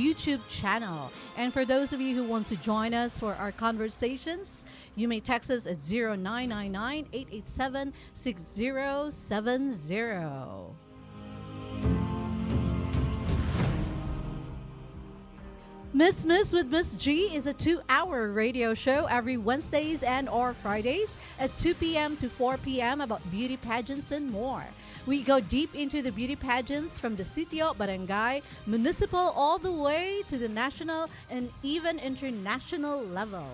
YouTube channel. And for those of you who want to join us for our conversations, you may text us at 0999-887-6070. Miss with Miss G is a 2-hour radio show every Wednesdays and or Fridays at 2 p.m. to 4 p.m. about beauty pageants and more. We go deep into the beauty pageants from the sitio, barangay, municipal, all the way to the national and even international level.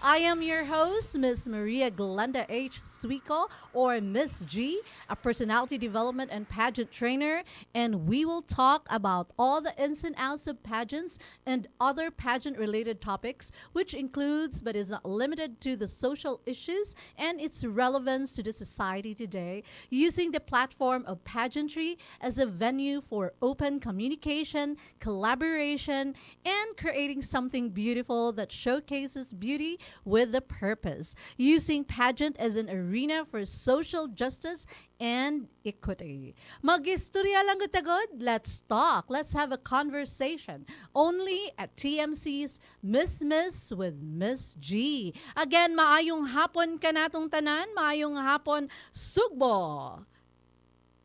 I am your host, Miss Maria Glenda H. Suico, or Miss G, a personality development and pageant trainer, and we will talk about all the ins and outs of pageants and other pageant-related topics, which includes but is not limited to the social issues and its relevance to the society today, using the platform of pageantry as a venue for open communication, collaboration, and creating something beautiful that showcases beauty with a purpose, using pageant as an arena for social justice and equity. Mag-istorya lang gutagod? Let's talk. Let's have a conversation. Only at TMC's Miss with Miss G. Again, maayong hapon ka natong tanan. Maayong hapon, Sugbo.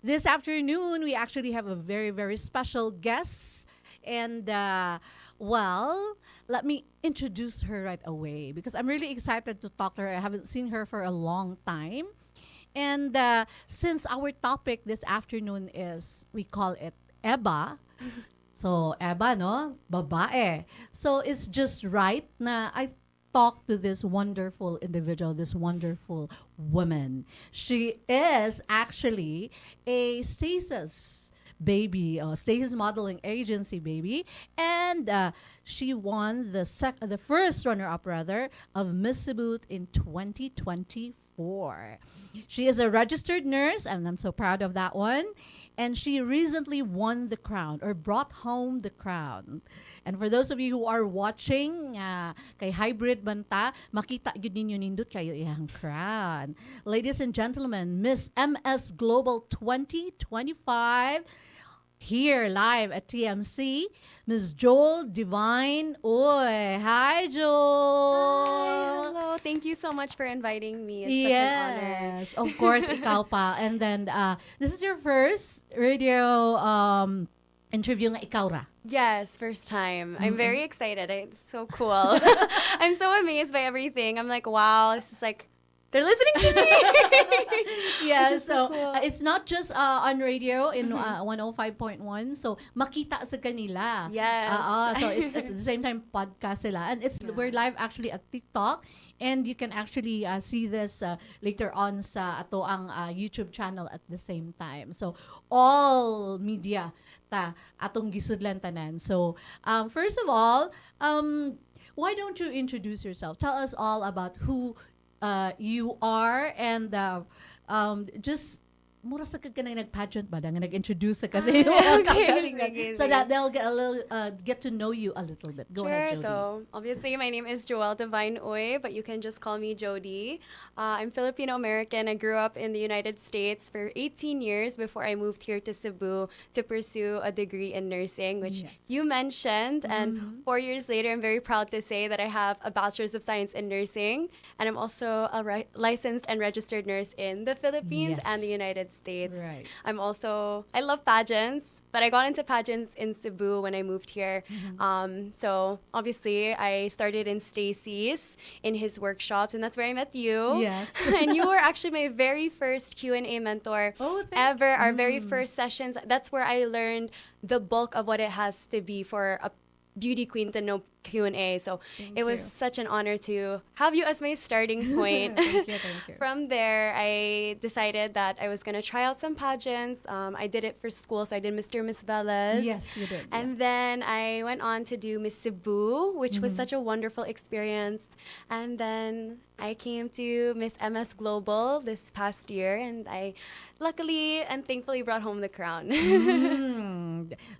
This afternoon, we actually have a very, very special guest. And, let me introduce her right away because I'm really excited to talk to her. I haven't seen her for a long time. And since our topic this afternoon is, we call it Eba. So, Eba, no? Babae. So, it's just right na I talk to this wonderful individual, this wonderful woman. She is actually a Stasis baby, Stasis modeling agency baby, and she won the first runner-up rather of Miss Cebu in 2024. She is a registered nurse, and I'm so proud of that one. And she recently won the crown or brought home the crown. And for those of you who are watching kay Hybrid Banta, makita yun ninyo nindot kayo iyang crown. Ladies and gentlemen, Miss MS Global 2025, here live at TMC, Ms. Joel Divine Oy. Hi, Joel. Hi, hello. Thank you so much for inviting me. It's such an honor. Yes, of course, ikaw pa. And then, this is your first radio interview nga ikaw ra. Yes, first time. I'm very excited. It's so cool. I'm so amazed by everything. I'm like, wow, this is like, they're listening to me. Yeah, so cool. It's not just on radio in 105.1. So makita sa kanila. Yes. So it's at the same time podcast sila, and we're live actually at TikTok, and you can actually see this later on sa ato ang YouTube channel at the same time. So all media ta atong gisudlan tanan. So first of all, why don't you introduce yourself? Tell us all about who you are, and just mura sa ka na nag-pageant ba nga nag-introduce ka kasi so that they'll get to know you a little bit. Go ahead, Jody. So obviously my name is Joelle Divine Oy, but you can just call me Jody. I'm Filipino-American. I grew up in the United States for 18 years before I moved here to Cebu to pursue a degree in nursing, which you mentioned. And 4 years later, I'm very proud to say that I have a Bachelor's of Science in Nursing, and I'm also a licensed and registered nurse in the Philippines and the United States. Right. I love pageants, but I got into pageants in Cebu when I moved here. So obviously I started in Stacy's in his workshops, and that's where I met you. Yes. And you were actually my very first Q&A mentor ever. Our very first sessions. That's where I learned the bulk of what it has to be for a beauty queen to know Q&A. So it was such an honor to have you as my starting point. Thank you. From there, I decided that I was going to try out some pageants. I did it for school, so I did Mr. Miss Velez. Yes, you did. And then I went on to do Miss Cebu, which was such a wonderful experience. And then I came to Miss MS Global this past year, and I luckily and thankfully brought home the crown.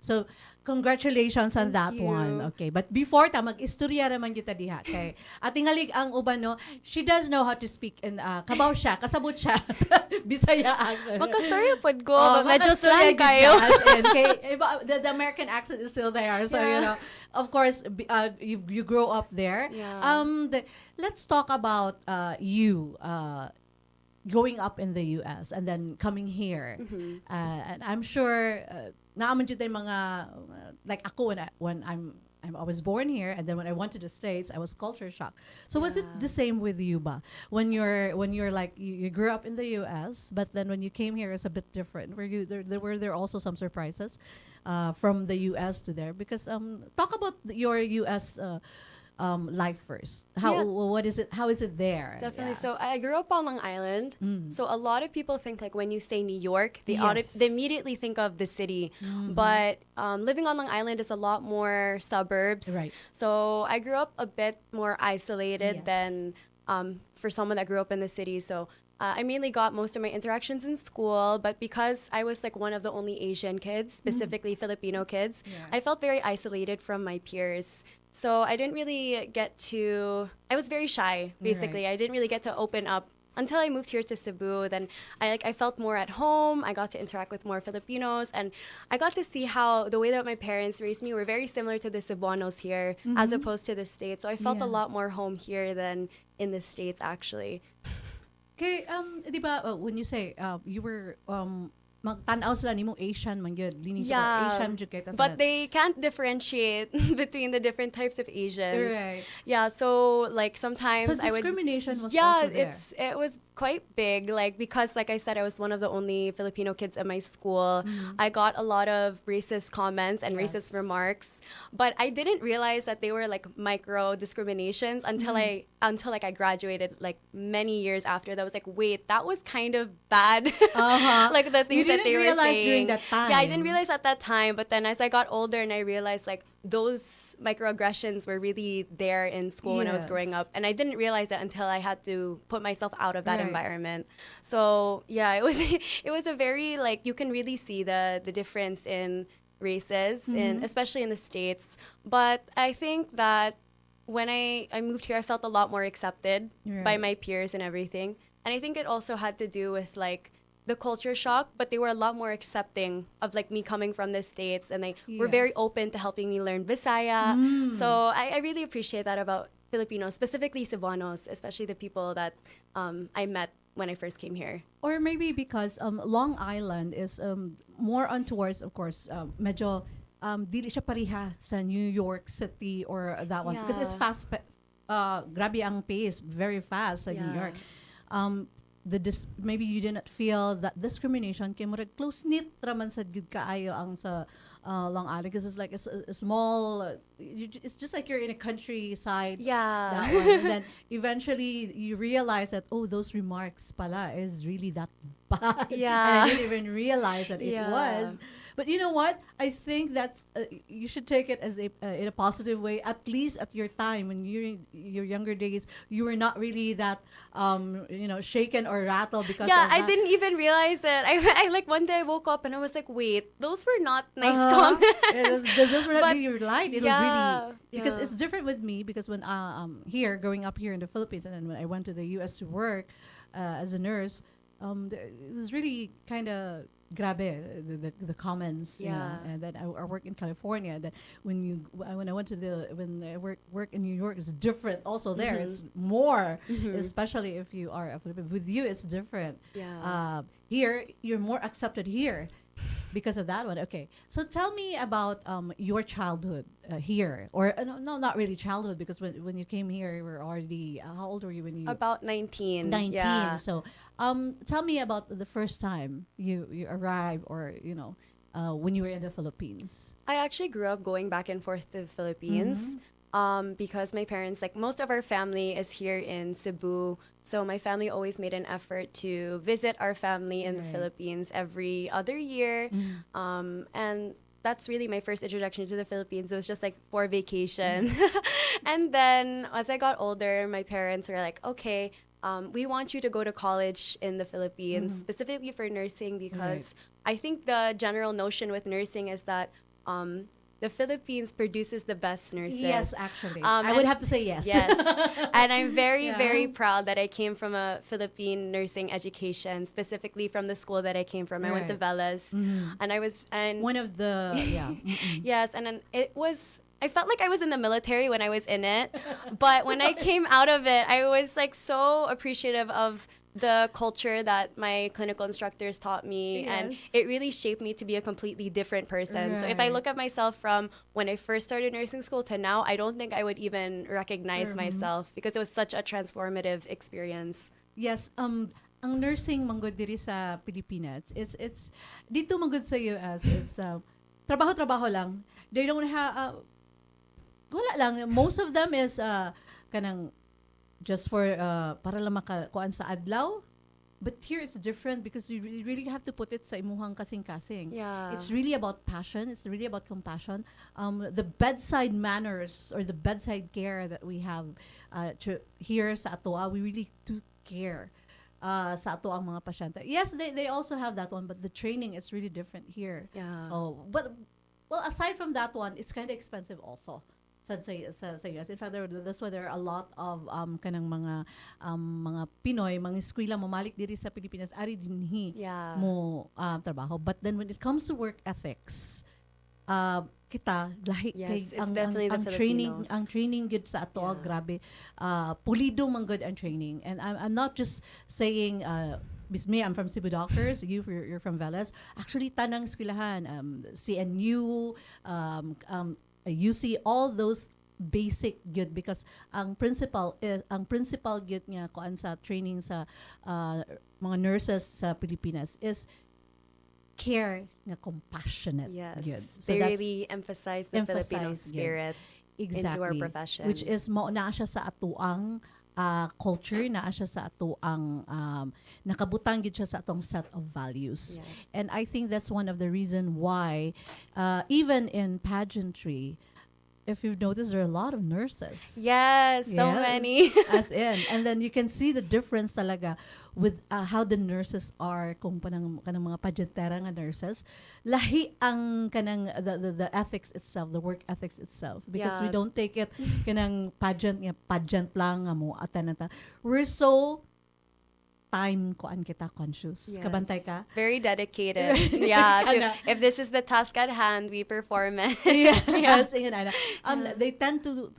So, congratulations on that one. Okay, but before ta mag-istorya raman kita diha kay ating halig ang uban no, she does know how to speak in kabaw siya, kasabot siya. Bisaya accent. Makastorya pod ko, medyo slang makastorya kayo. And the American accent is still there. So, you know, of course, you grow up there. Yeah. Let's talk about you growing up in the U.S. and then coming here. And I'm sure naaman dyan tayong mga like ako I was born here, and then when I went to the States, I was culture shocked. So was it Yeah. the same with you, ba? When you're like you grew up in the U.S., but then when you came here, it's a bit different. Were there also some surprises from the U.S. to there? Because talk about your U.S. Life first. Yeah. What is it? How is it there? Definitely. Yeah. So I grew up on Long Island. So a lot of people think like when you say New York, Yes. they immediately think of the city. But living on Long Island is a lot more suburbs. Right. So I grew up a bit more isolated Yes. than for someone that grew up in the city. So I mainly got most of my interactions in school, but because I was like one of the only Asian kids, specifically Filipino kids, Yeah. I felt very isolated from my peers. So I didn't really get to, I was very shy, basically. I didn't really get to open up until I moved here to Cebu. Then I felt more at home. I got to interact with more Filipinos, and I got to see how the way that my parents raised me were very similar to the Cebuanos here as opposed to the States. So I felt a Yeah. lot more home here than in the States, actually. Okay, di ba, when you say you were magtanaw sila nimong Asian man gyud, leaning to Asian jud kay ta But they can't differentiate between the different types of Asians. Right. Yeah, so like sometimes So I would discrimination was yeah, also there. it was quite big. Like because like I said, I was one of the only Filipino kids at my school. I got a lot of racist comments and racist Yes. remarks, but I didn't realize that they were like micro discriminations until I graduated like many years after. That was like, wait, that was kind of bad. Like the things You that didn't they were realize saying. during that time. Yeah, I didn't realize at that time, but then as I got older and I realized like those microaggressions were really there in school when I was growing Yes. up, and I didn't realize that until I had to put myself out of that Right. environment. So yeah, it was it was a very like you can really see the difference in races in especially in the States. But I think that when I moved here, I felt a lot more accepted by Right. my peers and everything. And I think it also had to do with like the culture shock, but they were a lot more accepting of like me coming from the States, and they were very Yes. open to helping me learn Visaya. So I really appreciate that about Filipinos, specifically Cebuanos, especially the people that I met when I first came here. Or maybe because Long Island is more on towards, of course, medyo dili siya pariha sa New York City or that one because it's Yeah. fast. Grabe ang pace, very fast sa New Yeah. York. Maybe you did not feel that discrimination kay murag close knit raman sad gid kaayo ang sa Long Island because it's like a small it's just like you're in a countryside. Yeah. That one. And then eventually you realize that, oh, those remarks pala is really that bad. Yeah. And I didn't even realize that it Yeah. was. But you know what? I think that's you should take it as in a positive way. At least at your time when you're in your younger days, you were not really that shaken or rattled because Yeah, of I that. didn't even realize it. I like one day I woke up and I was like, wait, those were not nice Uh-huh. comments. Those were not But really light. It was yeah, really because yeah. it's different with me because when here growing up here in the Philippines and then when I went to the U.S. to work as a nurse, it was really kind of grabe the comments, you know. Yeah. And then I work in California. That when I went to when I work in New York, it's different. Also there, it's more, especially if you are a Filipino. With you, it's different. Yeah. Here, you're more accepted here because of that one. Okay, so tell me about your childhood here, or no, not really childhood because when you came here, you were already how old were you when you About 19. 19? Yeah. So tell me about the first time you arrived, or when you were in the Philippines. I actually grew up going back and forth to the Philippines because my parents, like most of our family is here in Cebu. So my family always made an effort to visit our family in the Right. Philippines every other year. And that's really my first introduction to the Philippines. It was just like for vacation. And then as I got older, my parents were like, okay, we want you to go to college in the Philippines, specifically for nursing, because I think the general notion with nursing is that the Philippines produces the best nurses. Yes, actually, Um, I would and- have to say yes. Yes. And I'm very, Yeah. very proud that I came from a Philippine nursing education, specifically from the school that I came from. I went to Right. Velas. And I was, and One of the yeah. Mm-mm. yes, and then it was I felt like I was in the military when I was in it, but when I came out of it, I was like so appreciative of the culture that my clinical instructors taught me, and Yes. it really shaped me to be a completely different person. So if I Right. look at myself from when I first started nursing school to now, I don't think I would even recognize myself because it was such a transformative experience. Yes, ang nursing manggod diri sa Pilipinas, it's dito manggod sa US, it's trabaho-trabaho lang. They don't have wala lang. Most of them is kanang just for para lang makakuan sa adlaw. But here it's different because you really have to put it sa imuhang kasing-kasing. Yeah. It's really about passion. It's really about compassion. The bedside manners or the bedside care that we have here sa atoa, we really do care sa ato ang mga pasyente. Yes, they also have that one, but the training is really different here. Yeah. Oh, but well, aside from that one, it's kind of expensive also. Sa US. In fact, that's why there are a lot of kanang mga Pinoy, mga eskwela mamalik diri sa Pilipinas ari dinhi Yeah. mo trabaho. But then when it comes to work ethics, kita lahi Yes, kay it's definitely the Filipinos. ang training good sa ato Yeah. grabe pulido man good ang training. And I'm not just saying me, I'm from Cebu Doctors. You're from Velas. Actually, tanang eskwelahan, CNU, UC, all those basic good because ang principal good nga kuan sa training sa mga nurses sa Pilipinas is care nga compassionate Yes. good. They that's really emphasize the Filipino emphasize, yeah. spirit into our profession. Which is naa siya sa atuang culture, naa siya sa atuang nakabutang gid siya sa atong set of values. Yes. And I think that's one of the reason why even in pageantry, if you've noticed, there are a lot of nurses. Yes, so Yes, many. as in. And then you can see the difference talaga with how the nurses are kung kanang mga pageantera nga nurses. Lahi ang kanang the ethics itself, the work ethics itself. Because we Yeah. don't take it kanang pageant lang nga mo atanata. We're so time koan kita conscious. Yes. Kabantay ka? Very dedicated. Yeah. Kana. If this is the task at hand, we perform it. Yes, ingon ana. They tend to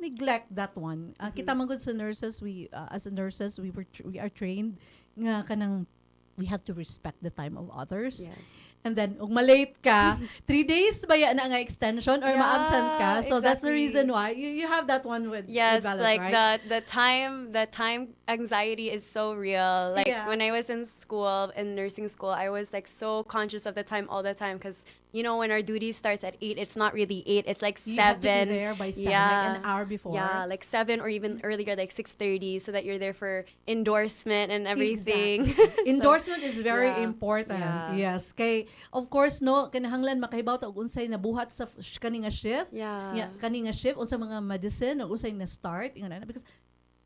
neglect that one. Kita man gud sa nurses, we as nurses we are trained nga kanang we have to respect the time of others. Yes. And then, ug malate ka, 3 days ba yan nga extension or Yeah, ma-absent ka? So that's the exactly. reason why you have that one with Yes, Valid, like right? the time anxiety is so real. Like Yeah. when I was in school, in nursing school, I was like so conscious of the time all the time because you know when our duty starts at 8, it's not really 8, it's like You 7. have to be there by 7, like an hour before. Yeah, like 7 or even earlier, like 6:30, so that you're there for endorsement and everything. Exactly. So, Endorsement is very yeah. important. Yeah. Yes. Kay, of course, no, kinahanglan makahibaw ta og unsay nabuhat sa kaninga shift. Yeah. Kaninga shift, unsa mga medicine, o unsay na-start. Ingon na. Because,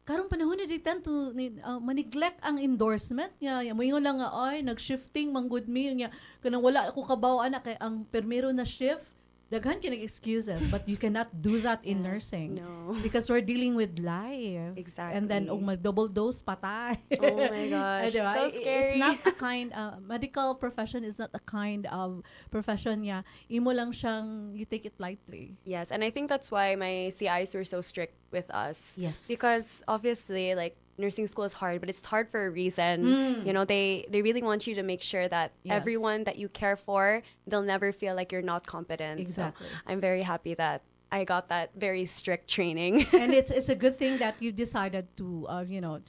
karong panahon na they tend to maneglect ang endorsement nga moingon lang nga ay nag-shifting manggod mi nya kanang wala ako kabaw ana kay ang permero na shift daghan kinag excuses but you cannot do that in Yes, nursing no. because we're dealing with life. Exactly. And then mag-double dose patay. Oh my gosh, Diba? so It's scary. not a kind medical profession is not a kind of profession niya. Imo lang siyang you take it lightly. Yes, and I think that's why my CIs were so strict with us. Yes. Because obviously, like, nursing school is hard, but it's hard for a reason. Mm. You know, they really want you to make sure that Yes. everyone that you care for, they'll never feel like you're not competent. Exactly. So I'm very happy that I got that very strict training. And it's a good thing that you decided to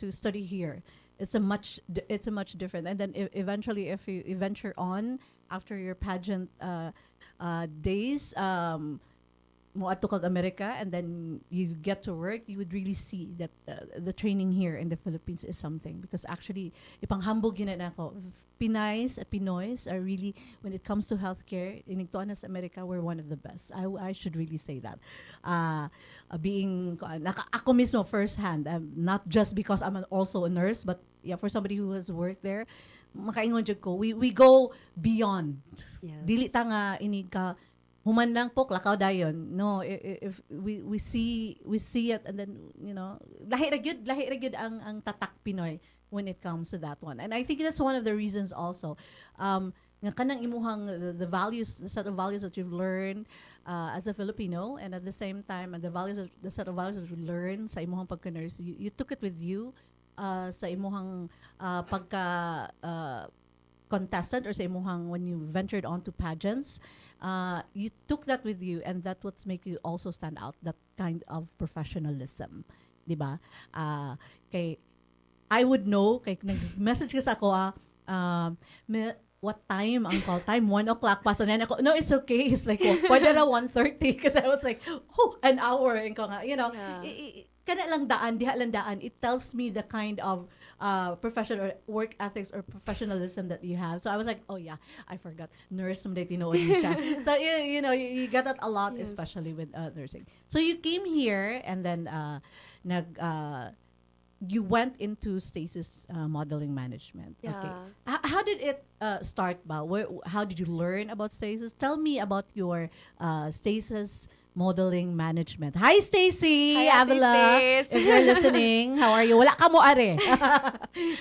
to study here. It's a much different. And then eventually, if you venture on after your pageant days, mo ato kag America, and then you get to work, you would really see that the training here in the Philippines is something. Because actually, ipanghambog yun na ako. Pinays at Pinoys are really, when it comes to healthcare, inigtuan na sa America, we're one of the best. I should really say that. Being, ako mismo firsthand, not just because I'm also a nurse, but yeah, for somebody who has worked there, makaingon jud ko, we go beyond. Yes. Dili ta nga inig ka, human lang po, lakaw dayon. No, if we see it, and then, lahi ra gyud ang tatak Pinoy when it comes to that one. And I think that's one of the reasons also. nga kanang imuhang the values, the set of values that you've learned as a Filipino, and at the same time, and the set of values that you learn sa imuhang pagka-nurse, you took it with you sa imuhang pagka contestant or sa imuhang when you ventured onto pageants. You took that with you, and that what's make you also stand out, that kind of professionalism, di ba? Kay I would know, kay nag-message ka sa ako, what time ang call time? 1 o'clock pa. So then ako, no, it's okay. It's like, pwede na 1:30. Because I was like, oh, an hour. And ko nga, you know, kana lang daan, diha lang daan. It tells me the kind of professional work ethics or professionalism that you have. So I was like, oh yeah, I forgot. Nurse, someday tinuod mo siya. So, you know, you get that a lot, Yes. especially with nursing. So you came here and then you went into Stasis modeling management. Yeah. Okay. How did it start, ba? How did you learn about Stasis? Tell me about your Stasis modeling management. Hi, Stacy. Hi, Ate Avila. Stace. If you're listening, how are you? Wala ka mo are.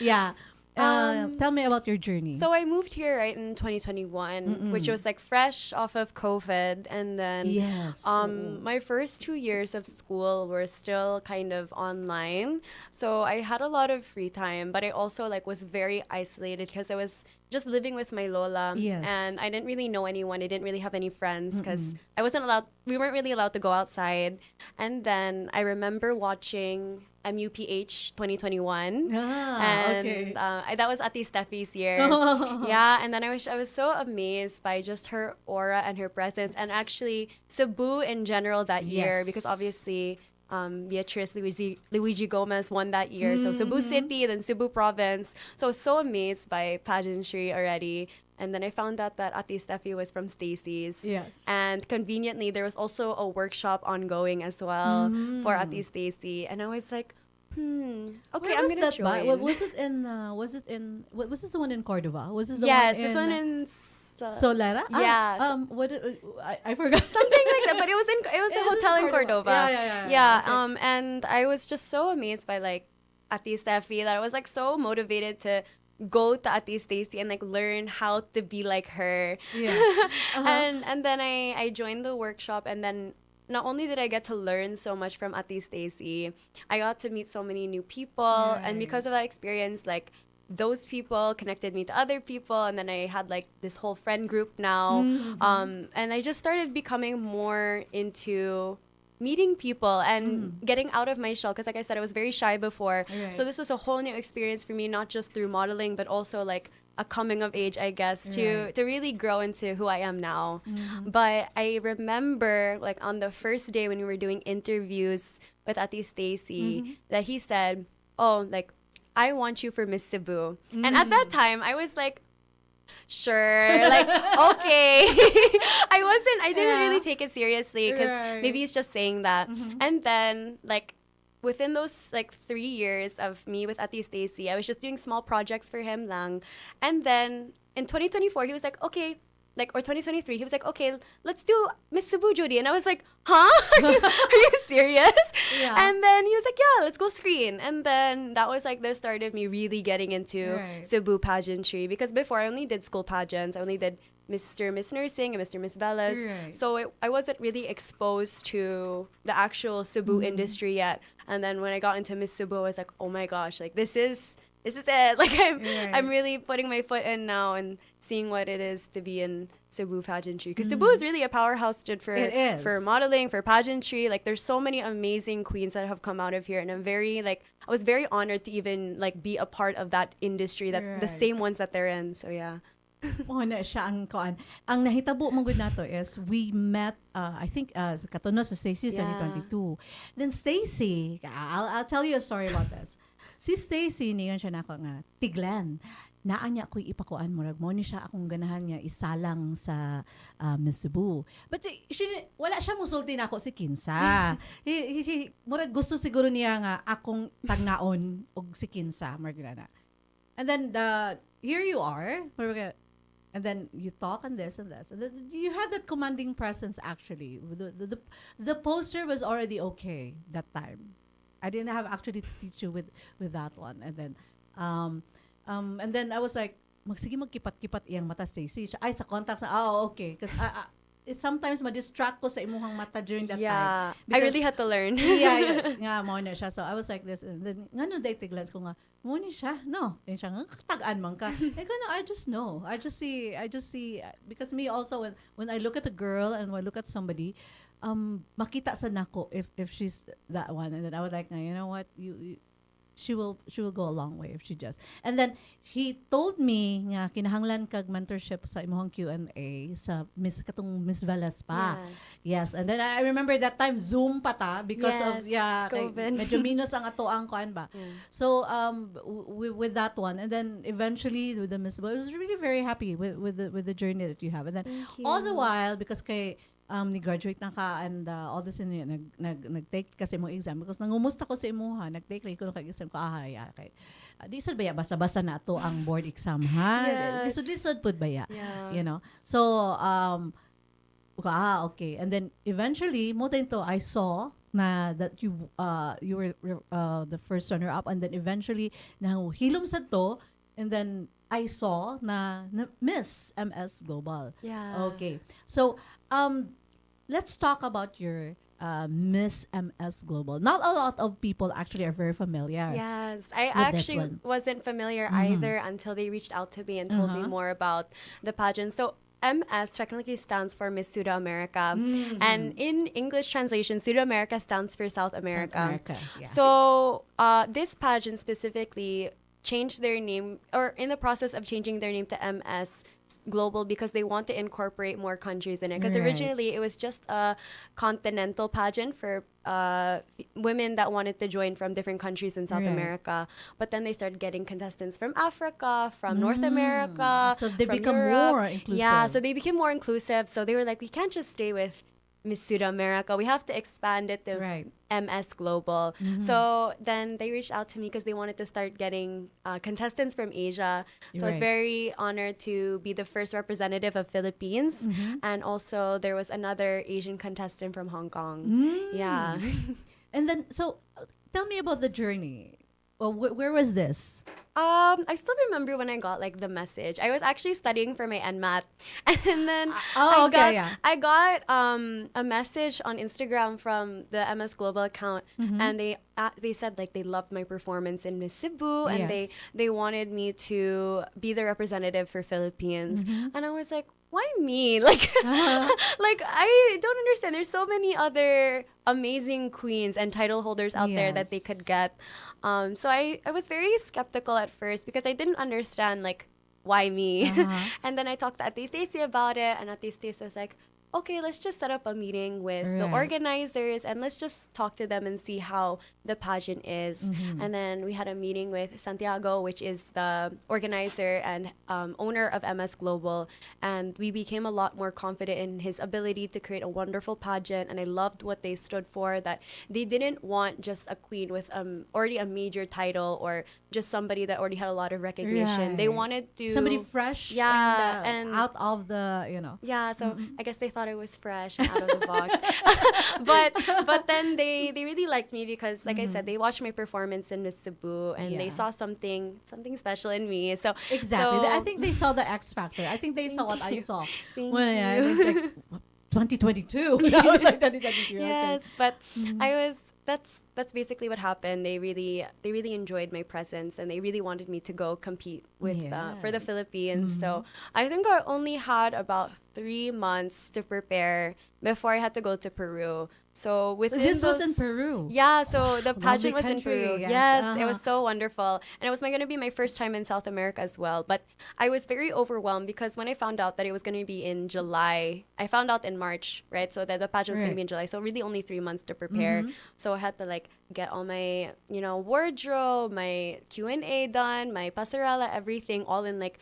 Yeah. Tell me about your journey. So I moved here right in 2021, which was like fresh off of COVID, and then Yes. my first 2 years of school were still kind of online. So I had a lot of free time, but I also like was very isolated because I was just living with my Lola. Yes. And I didn't really know anyone. I didn't really have any friends because I wasn't allowed, we weren't really allowed to go outside. And then I remember watching MUPH 2021. And Okay. that was Ati Steffi's year. Yeah, and then I was so amazed by just her aura and her presence, and actually Cebu in general that year, Yes. because obviously Beatrice Luigi Gomez won that year. So Cebu City, then Cebu Province. So I was so amazed by pageantry already. And then I found out that Ati Steffi was from Stacy's. Yes. And conveniently, there was also a workshop ongoing as well for Ati Stacy. And I was like, okay, Where I'm was gonna that ba? join. Was it in? Was this the one in Cordova? Was it the Yes, one this in one in Solera? Yeah. What? I forgot. something like that. But it was the It was in hotel in Cordova. Cordova. Yeah. Okay. And I was just so amazed by like Ati Steffi that I was like so motivated to go to Ati Stacy and like learn how to be like her. Yeah. And then I joined the workshop, and then not only did I get to learn so much from Ati Stacy, I got to meet so many new people, and Right. because of that experience, like those people connected me to other people, and then I had like this whole friend group now, and I just started becoming more into meeting people and getting out of my shell, because like I said, I was very shy before. Right. So this was a whole new experience for me, not just through modeling but also like a coming of age, I guess, to Right. to really grow into who I am now. But I remember like on the first day when we were doing interviews with Ati Stacy that he said, oh, like, I want you for Miss Cebu. And at that time I was like, sure, like, okay. I didn't really take it seriously because Right. maybe he's just saying that. And then like within those like 3 years of me with Ati Stacy, I was just doing small projects for him lang. And then in 2024 he was like, okay, like, or 2023, he was like, okay, let's do Miss Cebu, Judy. And I was like, huh? Are you serious? Yeah. And then he was like, yeah, let's go screen. And then that was like the start of me really getting into Right. Cebu pageantry, because before I only did school pageants. I only did Mr. Miss Nursing and Mr. Miss Bellas. Right. So I wasn't really exposed to the actual Cebu industry yet. And then when I got into Miss Cebu, I was like, oh my gosh, like this is it. Like Right. I'm really putting my foot in now and seeing what it is to be in Cebu pageantry, because Cebu is really a powerhouse stood for It is. for modeling, for pageantry. Like there's so many amazing queens that have come out of here, and I was very honored to even like be a part of that industry, that the Right. same ones that they're in. So yeah. Oh, na siya ang koan. Ang nahitabo mong good nato is we met I think sa katuno sa Stacy's Yeah. 2022. Then Stacy, I'll tell you a story about this. Si Stacy niyon siya nako nga tiglan. Naa niya ako'y ipakuan murag mo ni siya akong ganahan niya isalang sa Miss Cebu. But wala siya musulti na ako si Kinsa. Murag gusto siguro niya nga akong tagnaon og si Kinsa murag na. And then here you are, and then you talk and this and this, and then you had that commanding presence. Actually, the poster was already okay that time. I didn't have actually to teach you with that one, and then I was like, magsige magkipat-kipat iyang mata Stacy. Ay sa contacts na okay because it sometimes ma-distract ko sa imuhang mata during that time. I really had to learn. Nga mo na siya. So I was like this and then ngano day tiglans ko nga mo ni siya. No, then siya nga tagaan man ka. I just know. I just see because me also when I look at a girl and when I look at somebody makita sa nako if she's that one and then I would like you know what you she will go a long way if she just. And then he told me nga kinahanglan kag mentorship sa imong Q&A sa Miss Velas pa. Yes. And then I remember that time Zoom pa ta because of COVID. Medyo minus ang ato ang kuan ba. So with that one and then eventually with the Miss I was really very happy with the journey that you have. And then all the while because kay ni-graduate na ka and all this nag-take kasi mong exam because nangumusta ko sa imuha nag-take like ko kay exam ko kay di sad baya basa-basa na to ang board exam ha lisod pud baya you know so okay and then eventually mo din to I saw na that you were the first runner up and then eventually hilom sad to and then I saw na Miss MS Global. Okay. So, let's talk about your Miss MS Global. Not a lot of people actually are very familiar. Yes. I actually wasn't familiar either until they reached out to me and told me more about the pageant. So, MS technically stands for Miss Pseudo America. And in English translation, Pseudo America stands for South America. So, this pageant specifically changed their name or in the process of changing their name to MS Global because they want to incorporate more countries in it because originally it was just a continental pageant for women that wanted to join from different countries in South America, but then they started getting contestants from Africa, from North America, so they from become Europe. more inclusive. So they became more inclusive, so they were like, we can't just stay with Miss Pseudo America, we have to expand it to MS Global. So then they reached out to me because they wanted to start getting contestants from Asia. So I was very honored to be the first representative of Philippines. And also there was another Asian contestant from Hong Kong. Yeah. And then, so tell me about the journey. Well, where was this? I still remember when I got like the message. I was actually studying for my NMAT, and then I got a message on Instagram from the MS Global account, and they said like they loved my performance in Miss Cebu, and they wanted me to be the representative for Philippines, and I was like, why me? Like, like I don't understand. There's so many other amazing queens and title holders out there that they could get. So I was very skeptical at first because I didn't understand like why me. And then I talked to Ate Stacy about it, and Ate Stacy was like, okay, let's just set up a meeting with the organizers and let's just talk to them and see how the pageant is. And then we had a meeting with Santiago, which is the organizer and owner of MS Global. And we became a lot more confident in his ability to create a wonderful pageant. And I loved what they stood for, that they didn't want just a queen with already a major title or just somebody that already had a lot of recognition. They wanted to... somebody fresh and out of the, you know. Yeah, so I guess they thought it was fresh and out of the box. but then they really liked me because, like I said, they watched my performance in Miss Cebu and they saw something special in me. So exactly, so, I think they saw the X factor. I think they saw what I saw. Thank well, you. I was like 2022. I was like 2022. Yes, but I was. That's basically what happened. They really enjoyed my presence and they really wanted me to go compete with for the Philippines. So I think I only had about 3 months to prepare before I had to go to Peru. So within this was in Peru. Yeah, so the pageant was in Peru. Yes, it was Uh-huh. so wonderful. And it was going to be my first time in South America as well. But I was very overwhelmed because when I found out that it was going to be in July, I found out in March, right? So that the pageant was going to be in July. So really only 3 months to prepare. So I had to like get all my, wardrobe, my Q&A done, my pasarela, everything all in like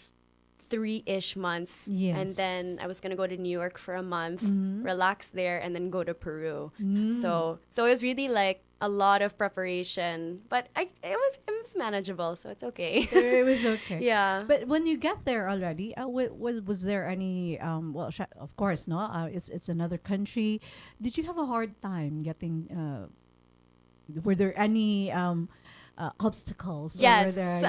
3-ish months. Yes. And then I was going to go to New York for a month, relax there, and then go to Peru. So it was really like a lot of preparation, but it was manageable, so it's okay. It was okay. Yeah. But when you get there already, was there any of course, no, it's another country. Did you have a hard time getting were there any obstacles? Yes. Or were there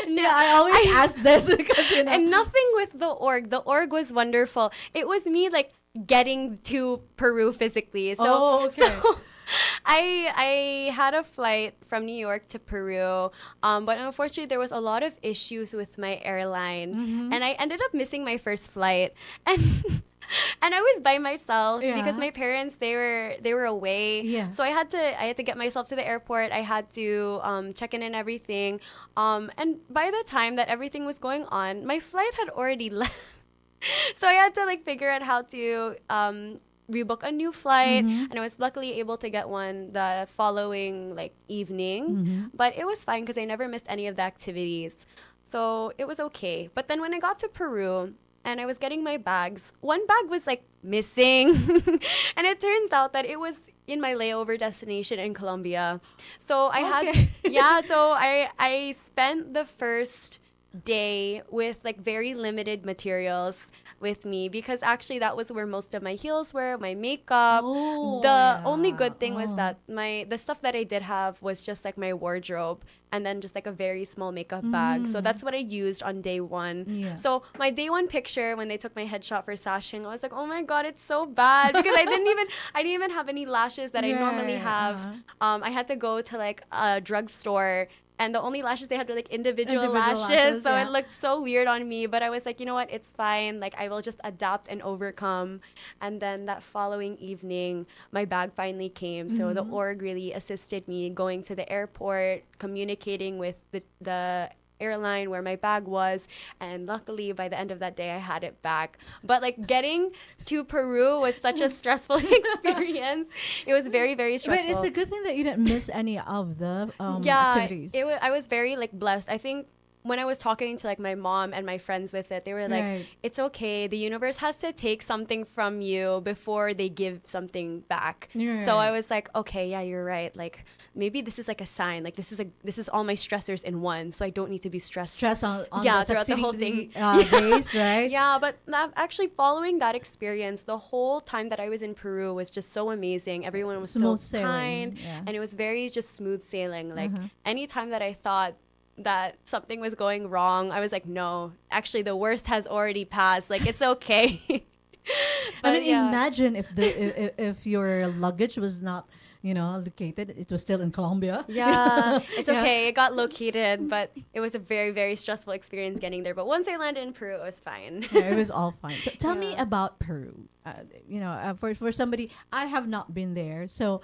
Yeah, I always ask this because And nothing with the org. The org was wonderful. It was me like getting to Peru physically. So, Oh, okay. so I had a flight from New York to Peru, but unfortunately there was a lot of issues with my airline, Mm-hmm. and I ended up missing my first flight, and and I was by myself because Yeah. my parents they were away. Yeah. So I had to get myself to the airport. I had to check in and everything. And by the time that everything was going on, my flight had already left. So I had to like figure out how to rebook a new flight, Mm-hmm. and I was luckily able to get one the following like evening. Mm-hmm. But it was fine because I never missed any of the activities, so it was okay. But then when I got to Peru and I was getting my bags, one bag was like missing, and it turns out that it was in my layover destination in Colombia. So I had Okay. yeah, so I spent the first day with like very limited materials with me because actually that was where most of my heels were, my makeup. Oh, The yeah. only good thing was Oh. that the stuff that I did have was just like my wardrobe and then just like a very small makeup bag. So that's what I used on day one. Yeah. So my day one picture when they took my headshot for sashing, I was like, oh my god, it's so bad because I didn't even have any lashes that I normally Right, have. I had to go to like a drugstore, and the only lashes they had were like individual Individual lashes, lashes, so yeah. it looked so weird on me. But I was like, you know what, it's fine, like I will just adapt and overcome. And then that following evening my bag finally came, so the org really assisted me going to the airport, communicating with the airline where my bag was, and luckily by the end of that day I had it back. But like getting to Peru was such a stressful experience. It was very, very stressful. But it's a good thing that you didn't miss any of the Yeah, activities. I was very like blessed. I think when I was talking to like my mom and my friends with it, they were like, Right. it's okay. The universe has to take something from you before they give something back. You're So I right. was like, okay, yeah, you're right. Like maybe this is like a sign. Like this is all my stressors in one. So I don't need to be stressed. Stress on Yeah, the throughout the whole succeeding thing. days, right? Yeah, but actually following that experience, the whole time that I was in Peru was just so amazing. Everyone was Smooth so sailing, kind, yeah. and it was very just smooth sailing. Like Uh-huh. anytime that I thought that something was going wrong, I was like, no, actually the worst has already passed. Like it's okay. I But mean, yeah. imagine if your luggage was not, located, it was still in Colombia. Yeah, it's Yeah. okay. It got located, but it was a very, very stressful experience getting there. But once I landed in Peru, it was fine. Yeah, it was all fine. So tell me Yeah. about Peru. For somebody, I have not been there. So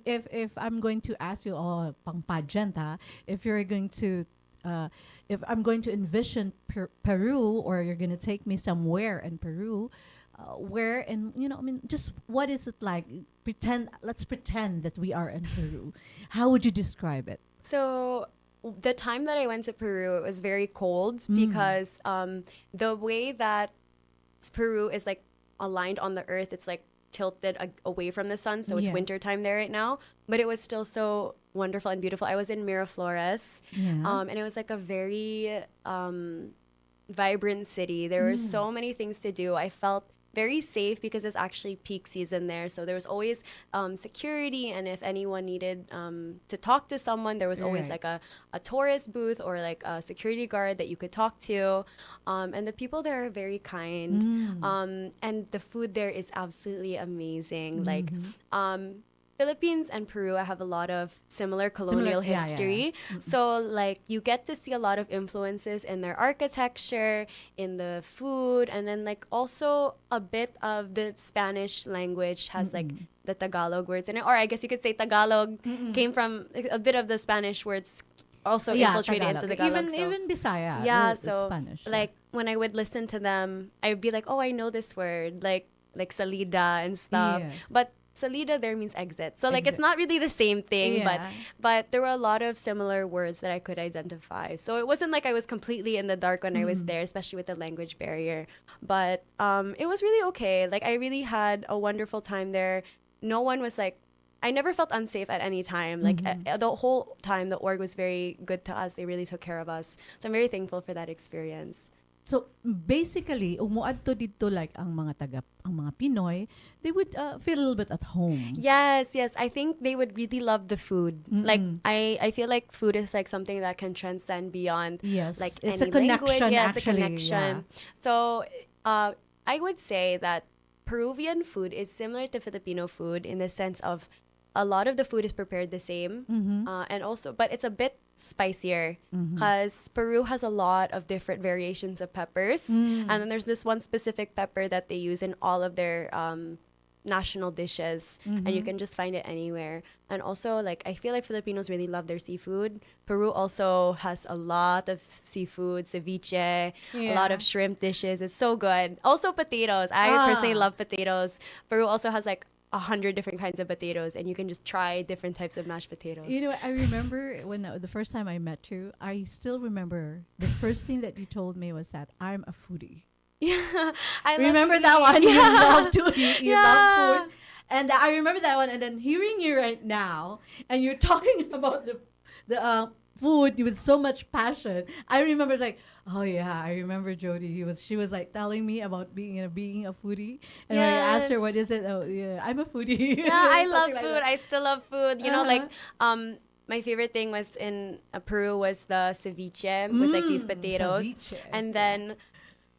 if I'm going to ask you, oh, pang pageant, if you're going to, if I'm going to envision Peru, or you're going to take me somewhere in Peru, where and just what is it like? Let's pretend that we are in Peru. How would you describe it? So the time that I went to Peru, it was very cold because the way that Peru is like aligned on the earth, it's like tilted away from the sun, so it's Yeah. winter time there right now. But it was still so wonderful and beautiful. I was in Miraflores, Yeah. and it was like a very vibrant city. There were so many things to do. I felt very safe because it's actually peak season there. So there was always security, and if anyone needed to talk to someone, there was always Right. like a tourist booth or like a security guard that you could talk to. And the people there are very kind. And the food there is absolutely amazing. Like, Philippines and Peru have a lot of similar colonial yeah, yeah, history. So like you get to see a lot of influences in their architecture, in the food, and then like also a bit of the Spanish language has like the Tagalog words in it. Or I guess you could say Tagalog came from a bit of the Spanish words also infiltrated into Tagalog. So Even Bisaya. yeah, It's so Spanish. like when I would listen to them, I'd be like, oh, I know this word, like salida and stuff. Yes. But salida there means exit, so like it's Exit. not really the same thing. Yeah. But there were a lot of similar words that I could identify. So it wasn't like I was completely in the dark when I was there, especially with the language barrier. But it was really okay. Like I really had a wonderful time there. No one was like, I never felt unsafe at any time. Like the whole time, the org was very good to us. They really took care of us. So I'm very thankful for that experience. So basically, umuadto dito like ang mga Pinoy, they would feel a little bit at home. Yes, yes. I think they would really love the food. Like Mm-mm. I feel like food is like something that can transcend beyond Yes, like it's any a connection language. Yeah, it's a actually. connection. So I would say that Peruvian food is similar to Filipino food in the sense of a lot of the food is prepared the same, Mm-hmm. and also, but it's a bit spicier Mm-hmm. because Peru has a lot of different variations of peppers, Mm. and then there's this one specific pepper that they use in all of their national dishes, and you Mhm. can just find it anywhere. And also, like I feel like Filipinos really love their seafood. Peru also has a lot of seafood, ceviche, a lot Yeah. of shrimp dishes. It's so good. Also potatoes. I personally Ah. love potatoes. Peru also has like 100 different kinds of potatoes, and you can just try different types of mashed potatoes. You know, I remember when the first time I met you, I still remember the first thing that you told me was that I'm a foodie. Yeah, I love Remember to that eat. one? You Yeah. love to eat. You love Yeah. food. And I remember that one. And then hearing you right now, and you're talking about the food with so much passion. I remember like, oh yeah, I remember Jody. She was like telling me about being a foodie. And when I asked her Yes. what is it, oh yeah, I'm a foodie. Yeah, I love Something like food. that. I still love food. You know, like Uh-huh. my favorite thing was in Peru was the ceviche with like these potatoes, Ceviche. and Yeah. then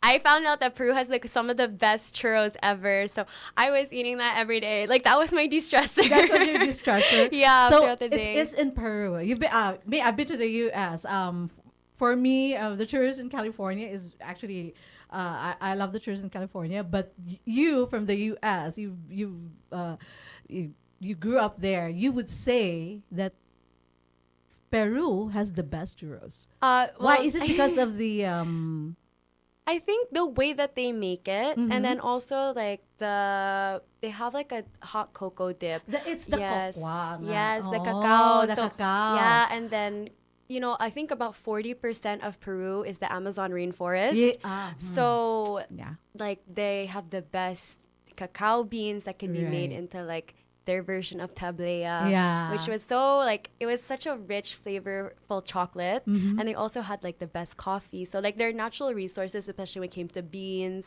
I found out that Peru has like some of the best churros ever. So I was eating that every day. Like that was my de-stressor. That's what your distressor. Yeah, So throughout the day. it's in Peru. I've been to the U.S. For me, the tourists in California is actually. I love the tourists in California, but you from the U.S. You grew up there. You would say that Peru has the best churros. Why Well, is it because of the I think the way that they make it, Mhm. and then also like they have like a hot cocoa dip. it's the Yes. cocoa nga. Yes, the Oh, cacao. the So, cacao. yeah, and then I think about 40% of Peru is the Amazon rainforest. Yeah. So Yeah. like they have the best cacao beans that can be made Right. into like their version of tablea, Yeah. which was so like it was such a rich, flavorful chocolate, Mhm. and they also had like the best coffee. So like their natural resources, especially when it came to beans,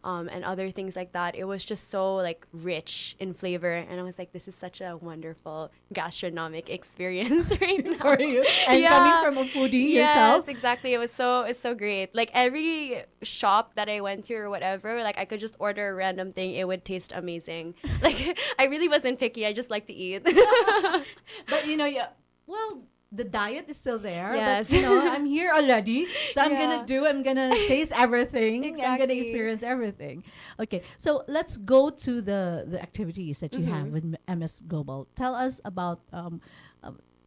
and other things like that, it was just so like rich in flavor, and I was like, this is such a wonderful gastronomic experience right now. For you. And Yeah. coming from a foodie Yes, yourself. exactly. It's so great. Like every shop that I went to or whatever, like I could just order a random thing. It would taste amazing. Like I really wasn't picky. I just like to eat. But yeah, well, the diet is still there. Yes. But I'm here already. So I'm Yeah. gonna taste everything. I'm gonna Exactly. experience everything. Okay. So let's go to the activities that you Mm-hmm. have with MS Global. Tell us about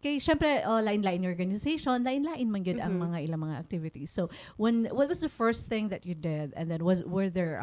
kay syempre lain-lain yung organization, lain-lain man gyud ang Mm-hmm. mga ilang mga activities. So what was the first thing that you did, and then was there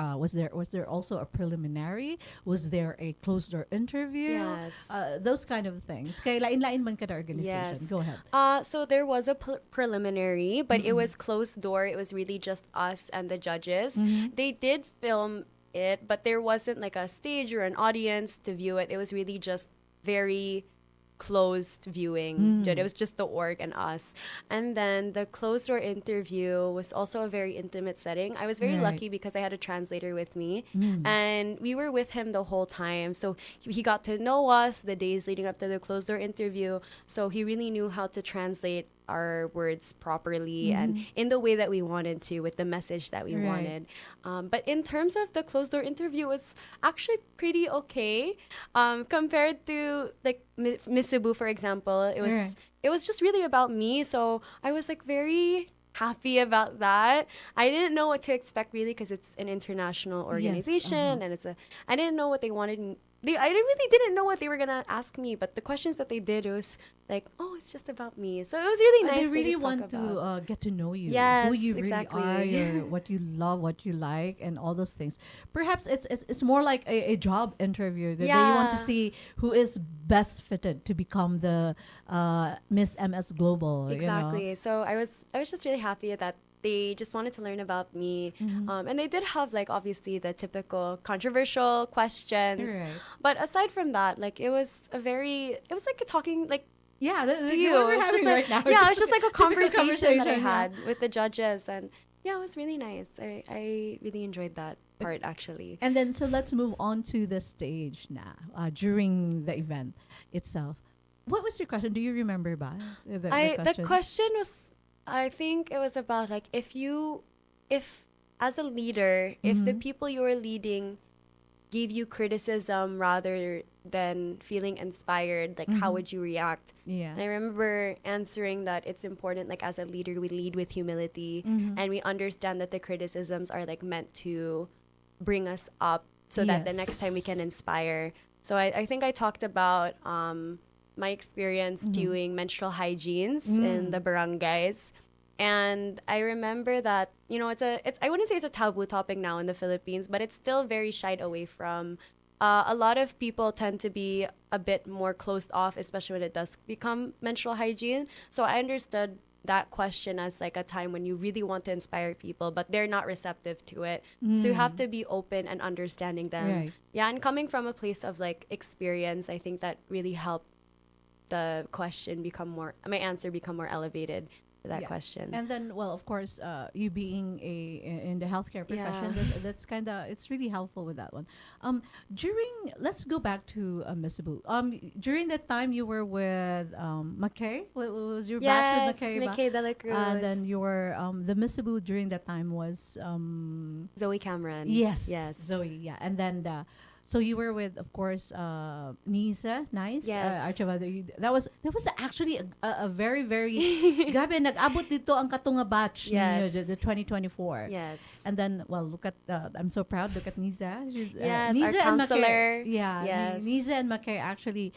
also a preliminary? Was there a closed door interview? Yes. Those kind of things. Kay lain-lain man kada organization. Yes. Go ahead. So there was a preliminary, but it was closed door. It was really just us and the judges. They did film it, but there wasn't like a stage or an audience to view it. It was really just very closed viewing. It was just the org and us. And then the closed door interview was also a very intimate setting. I was very Right. lucky because I had a translator with me, and we were with him the whole time. So he got to know us the days leading up to the closed door interview. So he really knew how to translate our words properly and in the way that we wanted to, with the message that we Right. wanted. But in terms of the closed door interview, it was actually pretty okay compared to like Miss Cebu, for example. Right. It was just really about me, so I was like very happy about that. I didn't know what to expect really because it's an international organization, and I didn't know what they wanted. I really didn't know what they were gonna ask me, but the questions that they did, it was like, oh, it's just about me. So it was really nice. They really just talk want to about. get to know you, Yes, who you exactly. really are, what you love, what you like, and all those things. Perhaps it's more like a job interview that they want to Yeah. see who is best fitted to become the Miss MS Global. Exactly. So I was just really happy that they just wanted to learn about me, and they did have like obviously the typical controversial questions. Right. But aside from that, like it was like a talking like Yeah, to you. what we're It's having just like, right now. yeah, it's just like a typical conversation that I yeah. had with the judges, and Yeah, it was really nice. I really enjoyed that part actually. And then, so let's move on to the stage now, during the event itself. What was your question? Do you remember ba? The The question? question was, I think it was about like if as a leader, if the Mm-hmm. people you are leading gave you criticism rather than feeling inspired, like how Mm-hmm. would you react? Yeah. And I remember answering that it's important, like as a leader, we lead with humility Mm-hmm. and we understand that the criticisms are like meant to bring us up so that the next time we can Yes. inspire. So I think I talked about my experience Mm-hmm. doing menstrual hygienes in the Mm. barangays. And I remember that, it's I wouldn't say it's a taboo topic now in the Philippines, but it's still very shied away from. A lot of people tend to be a bit more closed off, especially when it does become menstrual hygiene. So I understood that question as like a time when you really want to inspire people, but they're not receptive to it. So you have Mm. to be open and understanding them. Right. Yeah, and coming from a place of like experience, I think that really helped my answer become more elevated to that Yeah. question. And then, well, of course, you being in the healthcare Yeah. profession, that's kind of, it's really helpful with that one. Let's go back to Miss Abu. During that time, you were with McKay. What was your batch with Yes, McKay ba? Mickey de la And Cruz. then your the Miss Abu during that time was Zoe Cameron. yes, Yes. Zoe. Yeah, and then so you were with, of course, Nisa, nice. Yes. Archibald, that was actually a very very grabe, nag-abot dito ang katunga batch ninyo, Yes. the 2024. Yes. And then, well, look at, I'm so proud. Look at Nisa. She's, Yes, our Nisa and counselor. Makay. Yeah, Yes. Nisa and Makay actually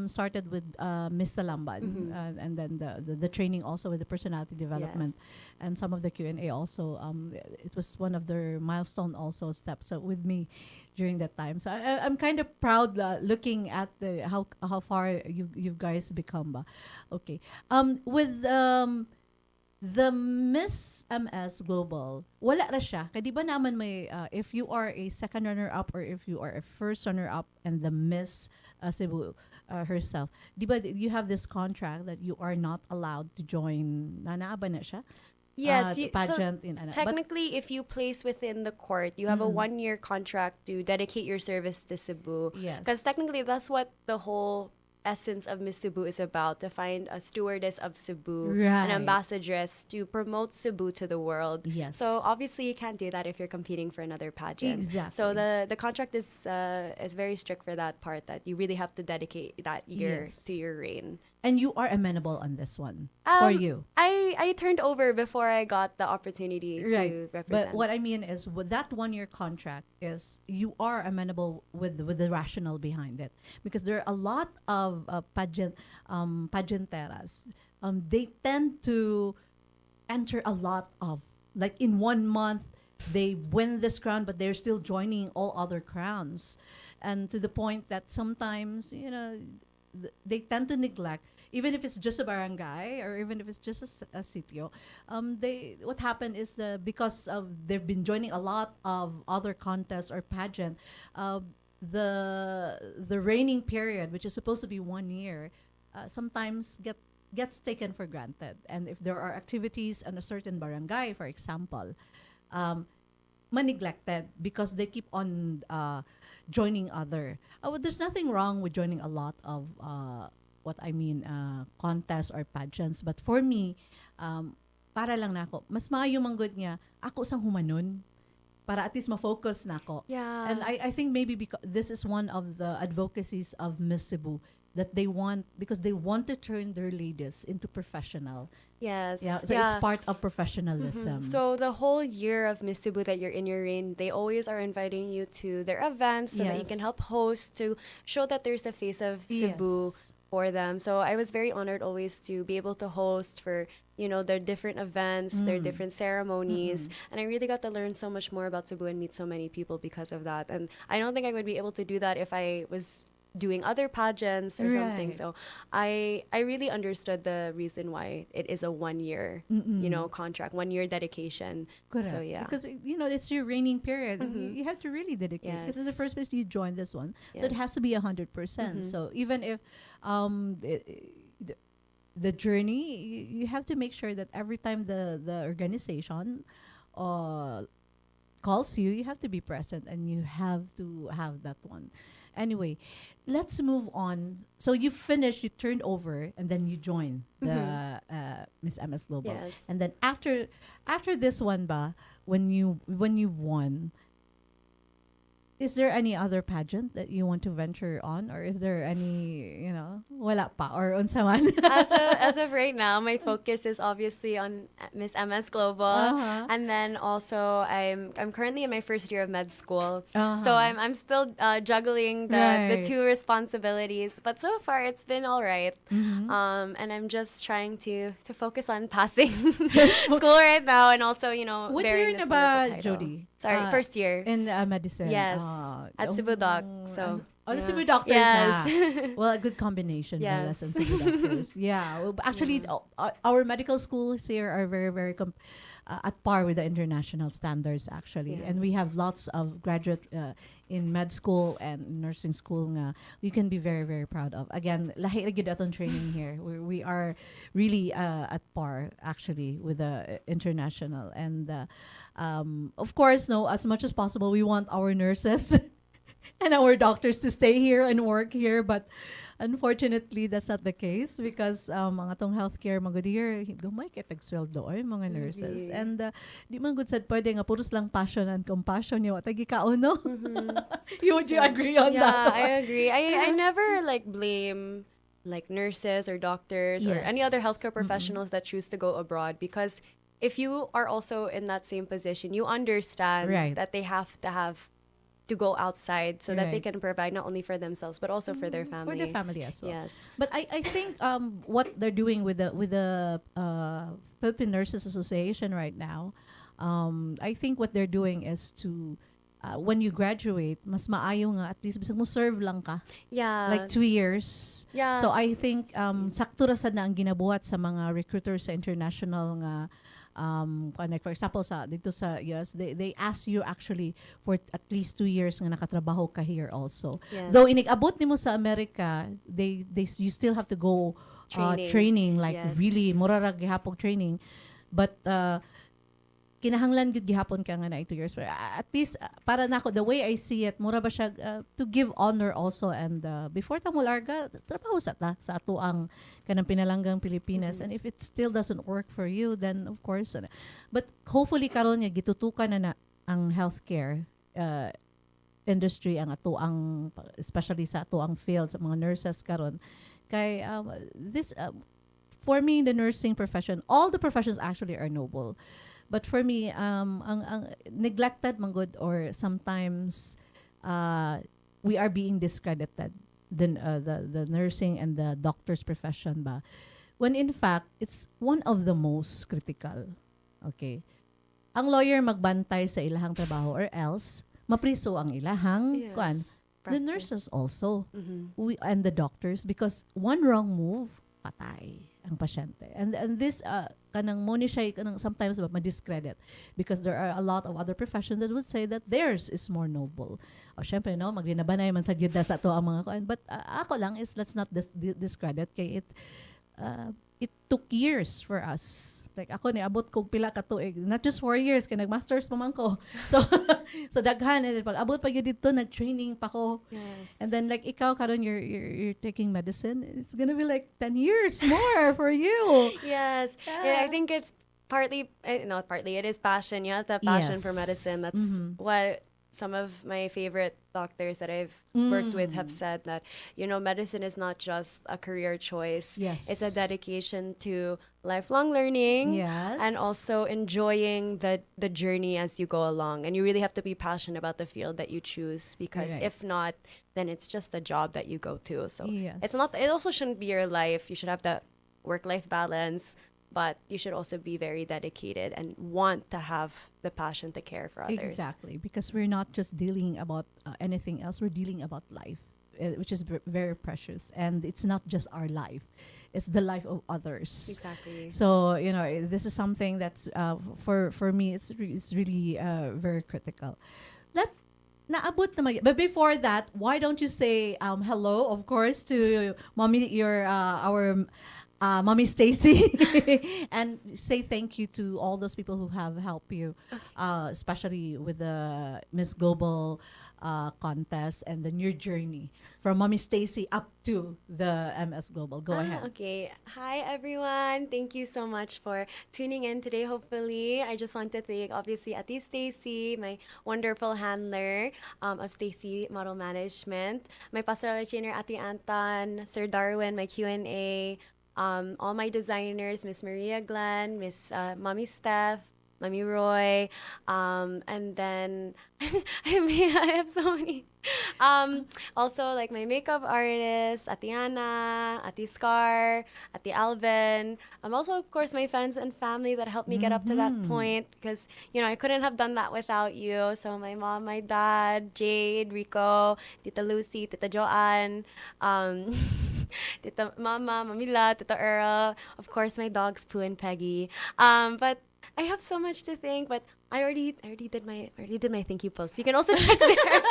started with Miss Talamban, Mhm. and then the training also with the personality development, Yes. and some of the Q&A also. It was one of their milestone also steps with me during that time. So I'm kind of proud, looking at the how far you guys become ba. Okay. With the Miss MS Global, wala ra siya. Kaya di ba naman may, if you are a second runner-up or if you are a first runner-up and the Miss Cebu herself, di ba you have this contract that you are not allowed to join, nanaba na siya? Yes, so Pageant in, but, technically, if you place within the court, you have a mm, 1 year contract to dedicate your service to Cebu. Because yes. technically, that's what the whole essence of Miss Cebu is about, to find a stewardess of Cebu, an Right. ambassadress to promote Cebu to the world. Yes. So obviously, you can't do that if you're competing for another pageant. So Exactly. the contract is very strict for that part, that you really have to dedicate that year Yes. to your reign. And you are amenable on this one for you. I turned over before I got the opportunity Right. to But represent. what I mean is, with that 1 year contract, is you are amenable with the rationale behind it, because there are a lot of pageanteras. They tend to enter a lot of, like, in 1 month they win this crown, but they're still joining all other crowns, and to the point that sometimes, they tend to neglect, even if it's just a barangay or even if it's just a sitio. They What happened is, because of they've been joining a lot of other contests or pageant, uh, the reigning period, which is supposed to be 1 year, sometimes gets taken for granted. And if there are activities in a certain barangay, for example, um, neglected because they keep on joining other. Well, there's nothing wrong with joining a lot of contests or pageants. But for me, para lang nako, mas maayo manggod niya, ako sang humanon para at least ma-focus na ako. Yeah. And I think maybe because this is one of the advocacies of Miss Cebu, that because they want to turn their ladies into professional. Yes. Yeah, so yeah. it's part of professionalism. So the whole year of Miss Cebu that you're in your reign, they always are inviting you to their events so that you can Yes. help host, to show that there's a face of Cebu Yes. for them. So I was very honored always to be able to host for, their different events, their different ceremonies. And I really got to learn so much more about Cebu and meet so many people because of that. And I don't think I would be able to do that if I was doing other pageants or something. Right. So I really understood the reason why it is a 1 year, contract, 1 year dedication. Correct. So yeah. Because it's your reigning period. And you have to really dedicate. Because in the Yes. first place, you joined this one, so it Yes. has to be 100%. So even if the journey, you have to make sure that every time the organization uh, calls you, you have to be present and you have to have that one. Anyway, let's move on. So you finished, you turned over, and then you joined the Miss MS Global. Yes. And then after this one ba, when you won, is there any other pageant that you want to venture on, or is there any, wala pa or unsa man? As of right now, my focus is obviously on Miss MS Global, Uh-huh. and then also I'm currently in my first year of med school, so Uh-huh. I'm still juggling the Right. two responsibilities. But so far, it's been all right. Mhm. And I'm just trying to focus on passing school right now, and also What year bearing na this ba, wonderful title. Jody? Sorry, first year. In medicine. Yes, at Cebu Doc. So The yeah. Cebu doctors Yes. na. Well, a good combination, Velas Yes. and Cebu doctors. Yeah. Well, actually, Yeah. our medical schools here are very, very at par with the international standards, actually. And Yes. we have lots of graduate in med school and nursing school nga we can be very, very proud of. Again, lahi ra gyud atong training here. We are really at par, actually, with the international. And of course, no, as much as possible, we want our nurses and our doctors to stay here and work here, but unfortunately that's not the case because mga tong healthcare mga here gamay kay tagsweldo ay mga nurses. Really. And di man good sad pwede nga puros lang passion and compassion yung tagi kaon no. Would you agree on Yeah, that? I agree. I never like blame like nurses or doctors or any other Yes. healthcare professionals that choose to go abroad, because if you are also in that same position, you understand Right. that they have to go outside so that they Right. can provide not only for themselves but also for their For family. the family as well. Yes. But I think what they're doing with the Philippine Nurses Association right now, I think what they're doing is to when you graduate, mas maayo nga at least bisag mo serve lang ka Yeah. like 2 years. Yeah. So I think sakto ra sad na ang ginabuhat sa mga recruiters sa international nga like for example sa dito sa US, they ask you actually for at least 2 years nga nakatrabaho ka here also. Yes. Though inig-abot nimo sa America, you still have to go training like Yes. really mura ra gihapon training. But kinahanglan gyud gihapon ka nga na 2 years. But at least para nako the way I see it, mura ba siya to give honor also. And before ta mo larga, trabaho sa ato ang kanang pinalanggang Pilipinas. And if it still doesn't work for you, then of course but hopefully karon nga gitutukan na ang healthcare industry ang ato ang especially sa ato ang field sa mga nurses karon kay this for me the nursing profession, all the professions actually are noble. But for me, ang neglected man good, or sometimes we are being discredited, the nursing and the doctor's profession ba, when in fact it's one of the most critical. Okay, ang lawyer magbantay sa ilahang trabaho or else mapriso ang ilahang Yes. kuan. The Practice. nurses also, Mhm. and the doctors, because one wrong move patay ang pasyente. And this kanang mo ni siya kanang sometimes ba ma-discredit because there are a lot of other professions that would say that theirs is more noble. O syempre no, maglinabanay man sa gyud sa to ang mga kuan, but ako lang is let's not discredit kay it took years for us. Like ako ni abot kog pila ka tuig, not just 4 years kay nag-masters pa man ko. So so daghan and pag abot pa gyud dito nag-training pa ko. Yes. And then like ikaw karon you're taking medicine, it's gonna be like 10 years more for you. Yes. Yeah. I think it's partly, not partly, it is passion. You have to have passion for Yes. medicine. That's Mhm. what some of my favorite doctors that I've worked with have Mm. said, that, medicine is not just a career choice. Yes. It's a dedication to lifelong learning. Yes. And also enjoying the journey as you go along. And you really have to be passionate about the field that you choose, because Right. if not, then it's just a job that you go to. So Yes. it also shouldn't be your life. You should have that work-life balance, but you should also be very dedicated and want to have the passion to care for others. Exactly, because we're not just dealing about anything else. We're dealing about life, which is very precious, and it's not just our life; it's the life of others. Exactly. So this is something that's for me. It's really very critical. Let naabot naman. But before that, why don't you say hello, of course, to mommy, your Mommy Stacy, and say thank you to all those people who have helped you, especially with the Miss Global contest and then your journey from Mommy Stacy up to the MS Global. Go ahead. Okay. Hi, everyone. Thank you so much for tuning in today. Hopefully, I just want to thank, obviously, Ate Stacy, my wonderful handler of Stacy Model Management, my pastoral trainer, Ate Anton, Sir Darwin, my Q&A, all my designers, Miss Maria Glenn, Miss Mommy Steph, Mommy Roy, and then I have so many. Also, like my makeup artist, Atiana, Ati Scar, Ati Alvin. Also, of course, my friends and family that helped me get up to that Mm-hmm. point because, I couldn't have done that without you. So, my mom, my dad, Jade, Rico, Tita Lucy, Tita Joanne, um, Tita Mama, Mamila, Tita Earl, of course, my dogs, Pooh and Peggy. But I have so much to thank, but I already did my thank you post. You can also check there.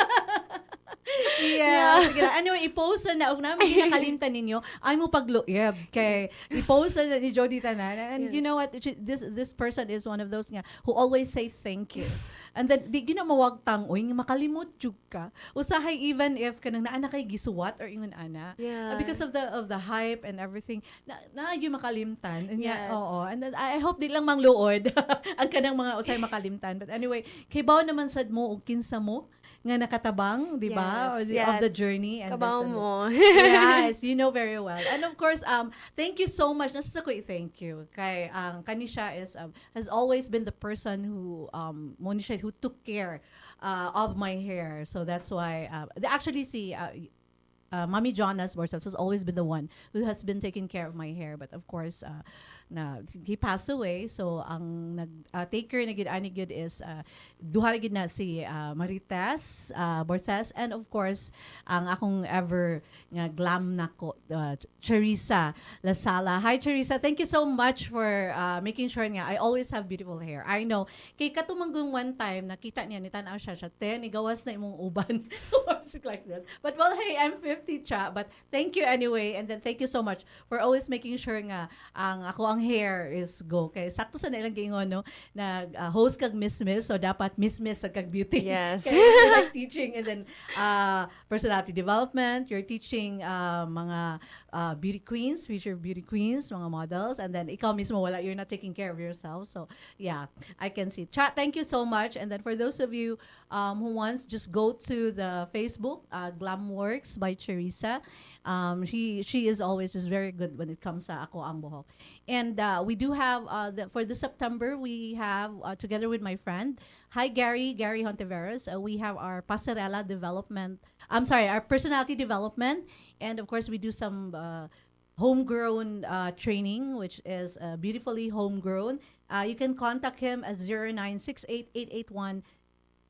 Yeah, Yeah. sige na. Anyway, i-post na ug namin kinakalimtan ninyo. Ay mo pagluib kay i-post na ni Jody tanan. And you know Yes. what? This person is one of those nga who always say thank you. And then di gyud na mawagtang oy nga makalimot jud ka. Usahay even if kanang naa na kay gisuwat or ingon ana. Yeah. Because of the hype and everything na gyud makalimtan. And yeah, Yes. oo. And then I hope di lang mangluod ang kanang mga usay makalimtan. But anyway, kay bawo naman sad mo og kinsa mo nga nakatabang, di ba? Yes. Of the Yes. journey and Kabaw mo. yes, you know very well. And of course, thank you so much. Nasa ko thank you kay kanisha is has always been the person who Monisha who took care of my hair. So that's why actually see Mommy Jonas Borsas has always been the one who has been taking care of my hair. But of course, na he passed away. So ang nag take care na gid ani gid is duha ra gid na si Marites Borsas, and of course ang akong ever nga glam nako Charissa Lasala. Hi Charissa, thank you so much for making sure nga I always have beautiful hair. I know kay katumanggung one time nakita niya ni tan-aw siya 10 igawas na imong uban or something like this. But well, hey, I'm 50 cha, but thank you anyway, and then thank you so much for always making sure nga ang hair is go kay sakto sa nailang gingon no nag host kag Miss Miss, so dapat Miss Miss sa kag beauty. Yes. Kaya you're like teaching and then personality development, you're teaching mga beauty queens, future beauty queens, mga models, and then ikaw mismo wala, you're not taking care of yourself. So yeah, I can see. Chat, thank you so much. And then for those of you who wants, just go to the Facebook Glamworks by Charissa. She is always just very good when it comes sa ako ang buhok. And we do have for the September we have together with my friend, hi Gary Hontiveros, we have our passerella development. I'm sorry, our personality development, and of course we do some homegrown training, which is beautifully homegrown. You can contact him at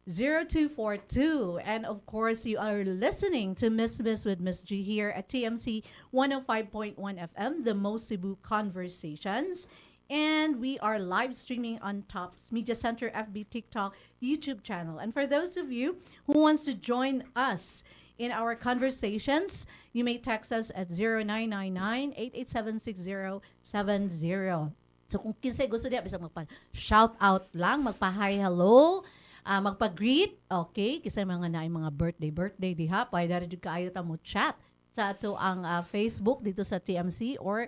0968-881-0242. And of course, you are listening to Miss Miss with Miss G here at TMC 105.1 FM, the most Cebu conversations. And we are live streaming on Tops Media Center, FB, TikTok, YouTube channel. And for those of you who wants to join us in our conversations, you may text us at 0999-887-6070. So kung kinsay gusto niya, bisang magpa-shout out lang, magpa-hi, hello, magpa-greet, okay, kasi mga naay mga birthday diha, pwede rin kaayo ta mo chat sa ato ang Facebook dito sa TMC, or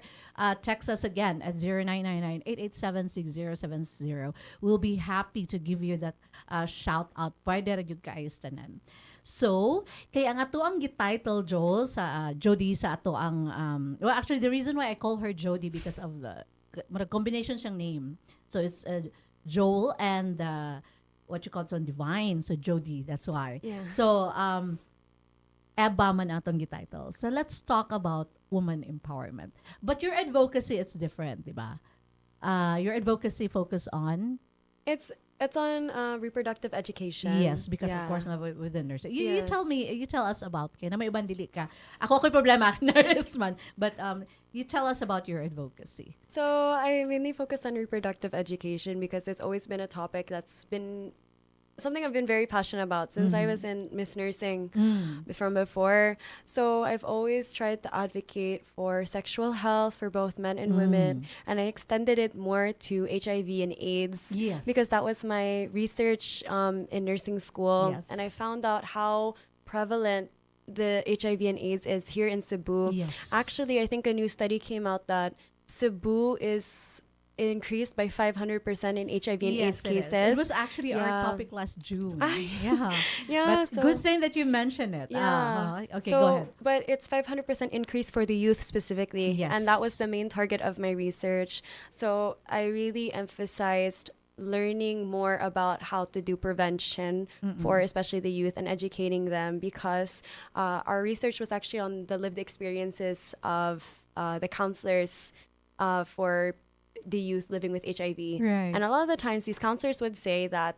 text us again at 0999-887-6070. We'll be happy to give you that shout out. Pwede rin kaayo tanan. So, kaya ang ato ang gititle Joel sa Jody sa ato ang well, actually the reason why I call her Jody because of the combination siyang name. So it's Joel and what you call on divine. So Jody, that's why. Yeah. So Eba man ang atong gititle. So let's talk about woman empowerment. But your advocacy, it's different, di ba? Your advocacy focus on It's on reproductive education. yes, because of Yeah. course na with the nurse. You tell Yes. you tell us about kay na may ibang dili ka. Ako'y problema nurse man, but you tell us about your advocacy. So I mainly focus on reproductive education because it's always been a topic that's been something I've been very passionate about since I was in Miss Nursing Mm. from before. So I've always tried to advocate for sexual health for both men and women, Mm. and I extended it more to HIV and AIDS because Yes. that was my research in nursing school, and I Yes. found out how prevalent the HIV and AIDS is here in Cebu. Actually, Yes. I think a new study came out that Cebu is increased by 500% in HIV and AIDS Yes, it is. It cases. was actually our Yeah. topic last June. Ay, Yeah. But yeah, good so thing that you mentioned it. yeah. Okay, go So, ahead. but it's 500% increase for the youth specifically. And that was Yes. the main target of my research. So I really emphasized learning more about how to do prevention for Mm-mm. especially the youth and educating them because our research was actually on the lived experiences of the counselors for the youth living with HIV. Right. And a lot of the times, these counselors would say that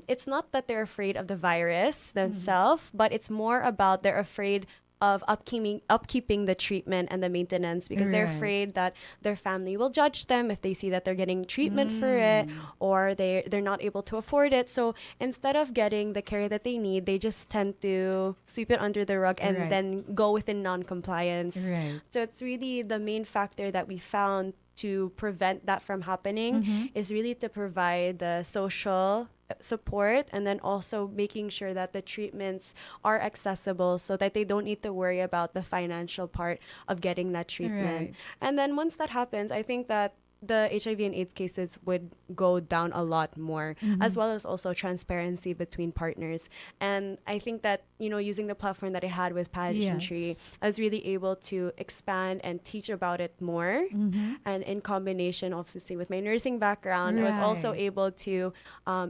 it's not that they're afraid of the virus themselves, but it's more about they're afraid of upkeeping the treatment and the maintenance because they're Right. afraid that their family will judge them if they see that they're getting treatment for it Mm. or they're not able to afford it. So instead of getting the care that they need, they just tend to sweep it under the rug and Right. then go within non-compliance. Right. So it's really the main factor that we found to prevent that from happening Mm-hmm. is really to provide the social support and then also making sure that the treatments are accessible so that they don't need to worry about the financial part of getting that treatment. Right. And then once that happens, I think that the HIV and AIDS cases would go down a lot more, as Mm-hmm. well as also transparency between partners. And I think that, using the platform that I had with pageantry, Yes. I was really able to expand and teach about it more. Mm-hmm. And in combination, obviously, with my nursing background, I was also Right. able to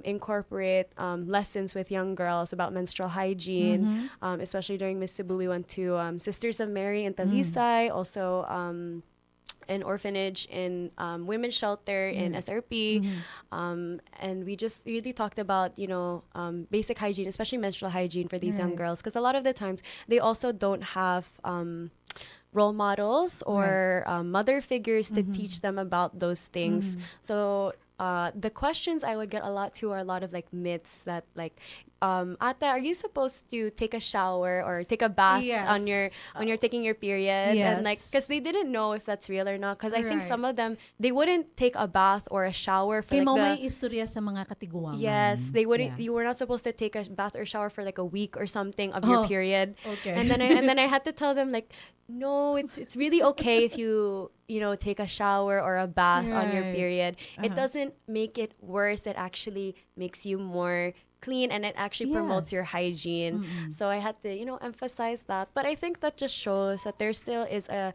incorporate lessons with young girls about menstrual hygiene, Mm-hmm. especially during Miss Cebu. We went to Sisters of Mary in Mm. Talisay, also an orphanage in women's shelter in Right. SRP. Mm-hmm. And we just really talked about, basic hygiene, especially menstrual hygiene for these young Right. girls. Because a lot of the times they also don't have role models Right. or mother figures to Mm-hmm. teach them about those things. Mm-hmm. So the questions I would get a lot to are a lot of like myths that like, Ate, are you supposed to take a shower or take a bath on your Yes. when you're taking your period? And like, because Yes. they didn't know if that's real or not. Because I think Right. some of them they wouldn't take a bath or a shower for Kay like mo the may istorya sa mga katiguangan. yes, they wouldn't. Yeah. You were not supposed to take a bath or shower for like a week or something of your Oh, period. okay. And then I had to tell them like, no, it's really okay if you take a shower or a bath on your Right. period. It Uh-huh. doesn't make it worse. It actually makes you more clean and it actually promotes your Yes. hygiene. Mm-mm. So I had to emphasize that. But I think that just shows that there still is a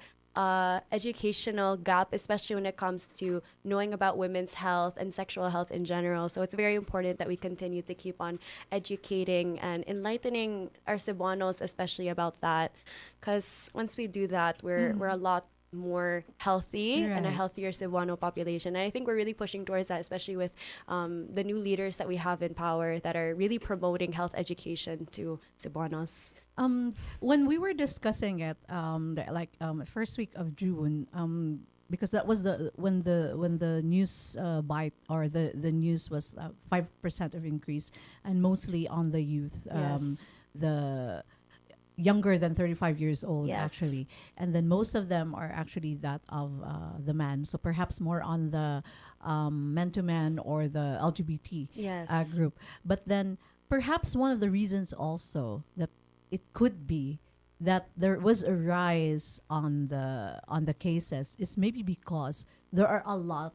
educational gap, especially when it comes to knowing about women's health and sexual health in general. So it's very important that we continue to keep on educating and enlightening our Cebuanos, especially about that. Because once we do that, we're a lot more healthy and a Right. healthier Cebuano population. And I think we're really pushing towards that, especially with the new leaders that we have in power that are really promoting health education to Cebuanos. When we were discussing it, first week of June, because that was when the news bite or the news was 5% of increase, and mostly on the youth, Yes. the younger than 35 years old Yes. actually, and then most of them are actually that of the man. So perhaps more on the man to man or the LGBT Yes. group. But then perhaps one of the reasons also that it could be that there was a rise on the cases is maybe because there are a lot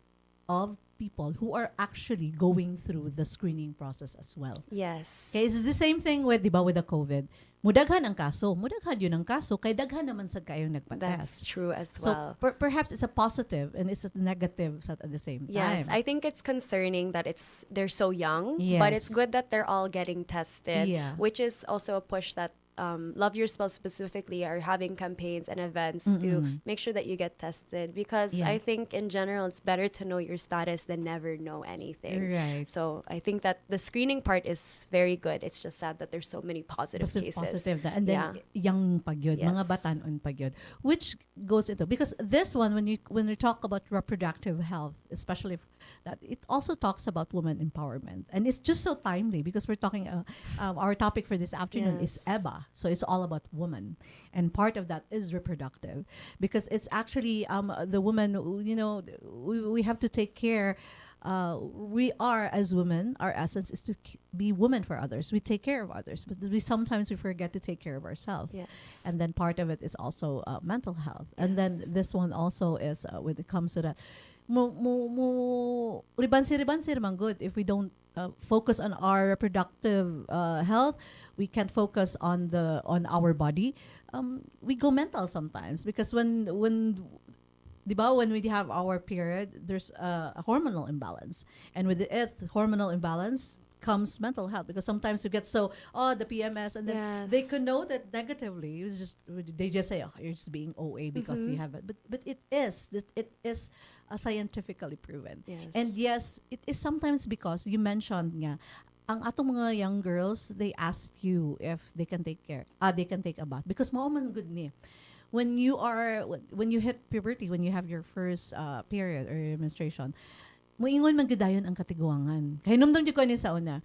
of people who are actually going through the screening process as well. Yes. Okay, it's the same thing with, di ba, with the COVID. Mudaghan ang kaso. Mudaghan yun ang kaso. Kay daghan naman sa kayong That's nagpa-test. true as So well. perhaps it's a positive and it's a negative at the same Yes, time. I think it's concerning that they're so young, but it's Yes. good that they're all getting tested, Yeah. which is also a push that Love Yourself specifically are having campaigns and events to make sure that you get tested, because Yeah. I think in general it's better to know your status than never know anything. Right. So I think that the screening part is very good. It's just sad that there's so many positive Positive, cases. positive na. And then Yeah. young pagyod, mga Yes. batanon pagyod, which goes into, because this one, when we talk about reproductive health, especially that, it also talks about women empowerment, and it's just so timely because we're talking. Our topic for this afternoon is Yes. EBA, so it's all about women, and part of that is reproductive, because it's actually the woman. We have to take care. We are, as women, our essence is to be women for others. We take care of others, but we forget to take care of ourselves. Yes. And then part of it is also mental health. And then Yes. this one also is when it comes to that, ribansi naman good if we don't focus on our reproductive health. We can't focus on our body. We go mental sometimes, because when di ba, when we have our period, there's a hormonal imbalance. And with it, hormonal imbalance comes mental health, because sometimes you get the PMS, and then they Yes. connote it negatively. They just say, oh, you're just being OA because you have it. But it is scientifically proven. Yes. And yes, it is sometimes because you mentioned nga, ang atong mga young girls, they ask you if they can take a bath, because mao man good ni. When you hit puberty, when you have your first period or menstruation, moingon man gyudayon ang katiguangan. Kay numdum jud ko ni sa una.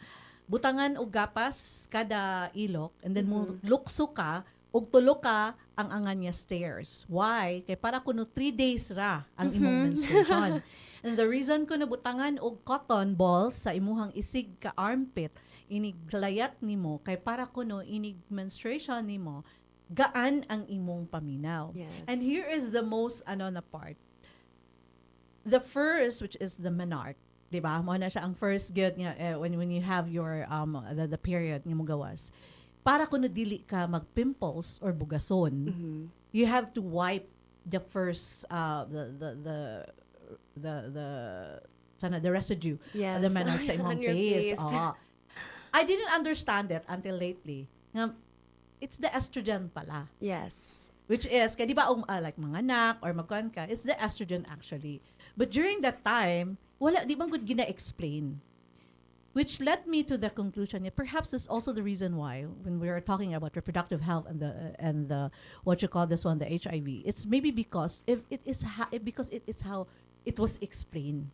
Butangan og gapas kada ilok, and then mo lukso ka og tulo ka ang angan niya stairs. Why? Kay para kuno 3 days ra ang imong menstruation. And the reason ko na butangan og cotton balls sa imuhang isig ka armpit, iniglayat nimo kay para kuno inig menstruation nimo gaan ang imong paminaw. Yes. And here is the most na part. The first, which is the menarche, di ba? Mo na siya ang first good nga when you have your the period nga mo gawas. Para kuno dili ka magpimples or bugason, you have to wipe the first the residue of Yes. the menarche sa imong On your face. face. I didn't understand it until lately. Nga, it's the estrogen pala. Yes. Which is, kaya di ba, like manganak or magkuhan ka, it's the estrogen actually. But during that time, di ba good gina-explain? Which led me to the conclusion that perhaps this is also the reason why, when we are talking about reproductive health and the what you call this one, the HIV, it's maybe because it is how it was explained.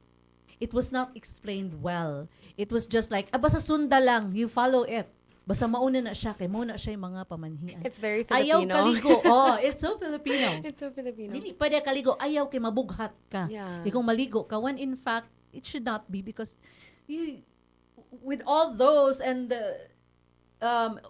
It was not explained well. It was just like, basta sunda lang, you follow it. Basta mauna na siya, kay mauna siya yung mga pamanhian. It's very Ayaw Filipino. kaligo. It's so Filipino. It's so Filipino. Dili pwede kaligo. Ayaw kay mabughat ka. Yeah. Kung maligo ka. When in fact, it should not be, because with all those and the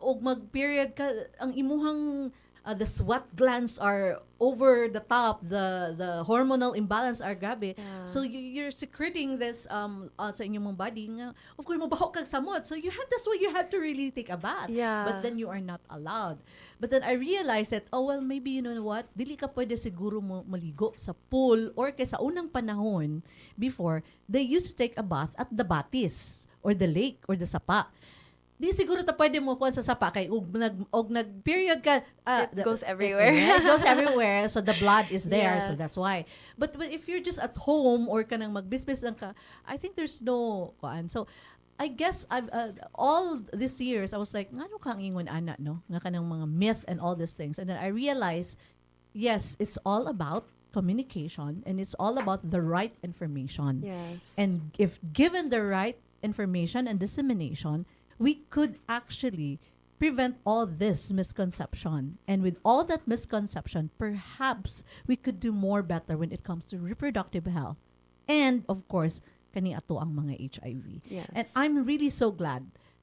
og mag-period ka, ang imuhang the sweat glands are over the top, the hormonal imbalance are grabe. Yeah. So you're secreting this sa inyong body nga, of course mabaho kag samot. So that's why you have to really take a bath. Yeah. But then you are not allowed. But then I realized that, maybe you know what, dili ka pwede siguro mo maligo sa pool, or kay sa unang panahon before, they used to take a bath at the batis or the lake or the sapa. Di siguro ta pwede mo kuha sa sapa kay og nag period ka, It goes everywhere. It goes everywhere, so the blood is there. So Yes. that's why. But if you're just at home or kanang magbisbis lang ka, I think there's no kuan. So I guess I've all these years I was like, ngano kang ingon ana no, nga kanang mga myth and all these things. And then I realized, yes, it's all about communication, and it's all about the right information. Yes. And if given the right information and dissemination, we could actually prevent all this misconception. And with all that misconception, perhaps we could do more better when it comes to reproductive health. And of course, kani ato ang mga HIV. Yes. And I'm really so glad.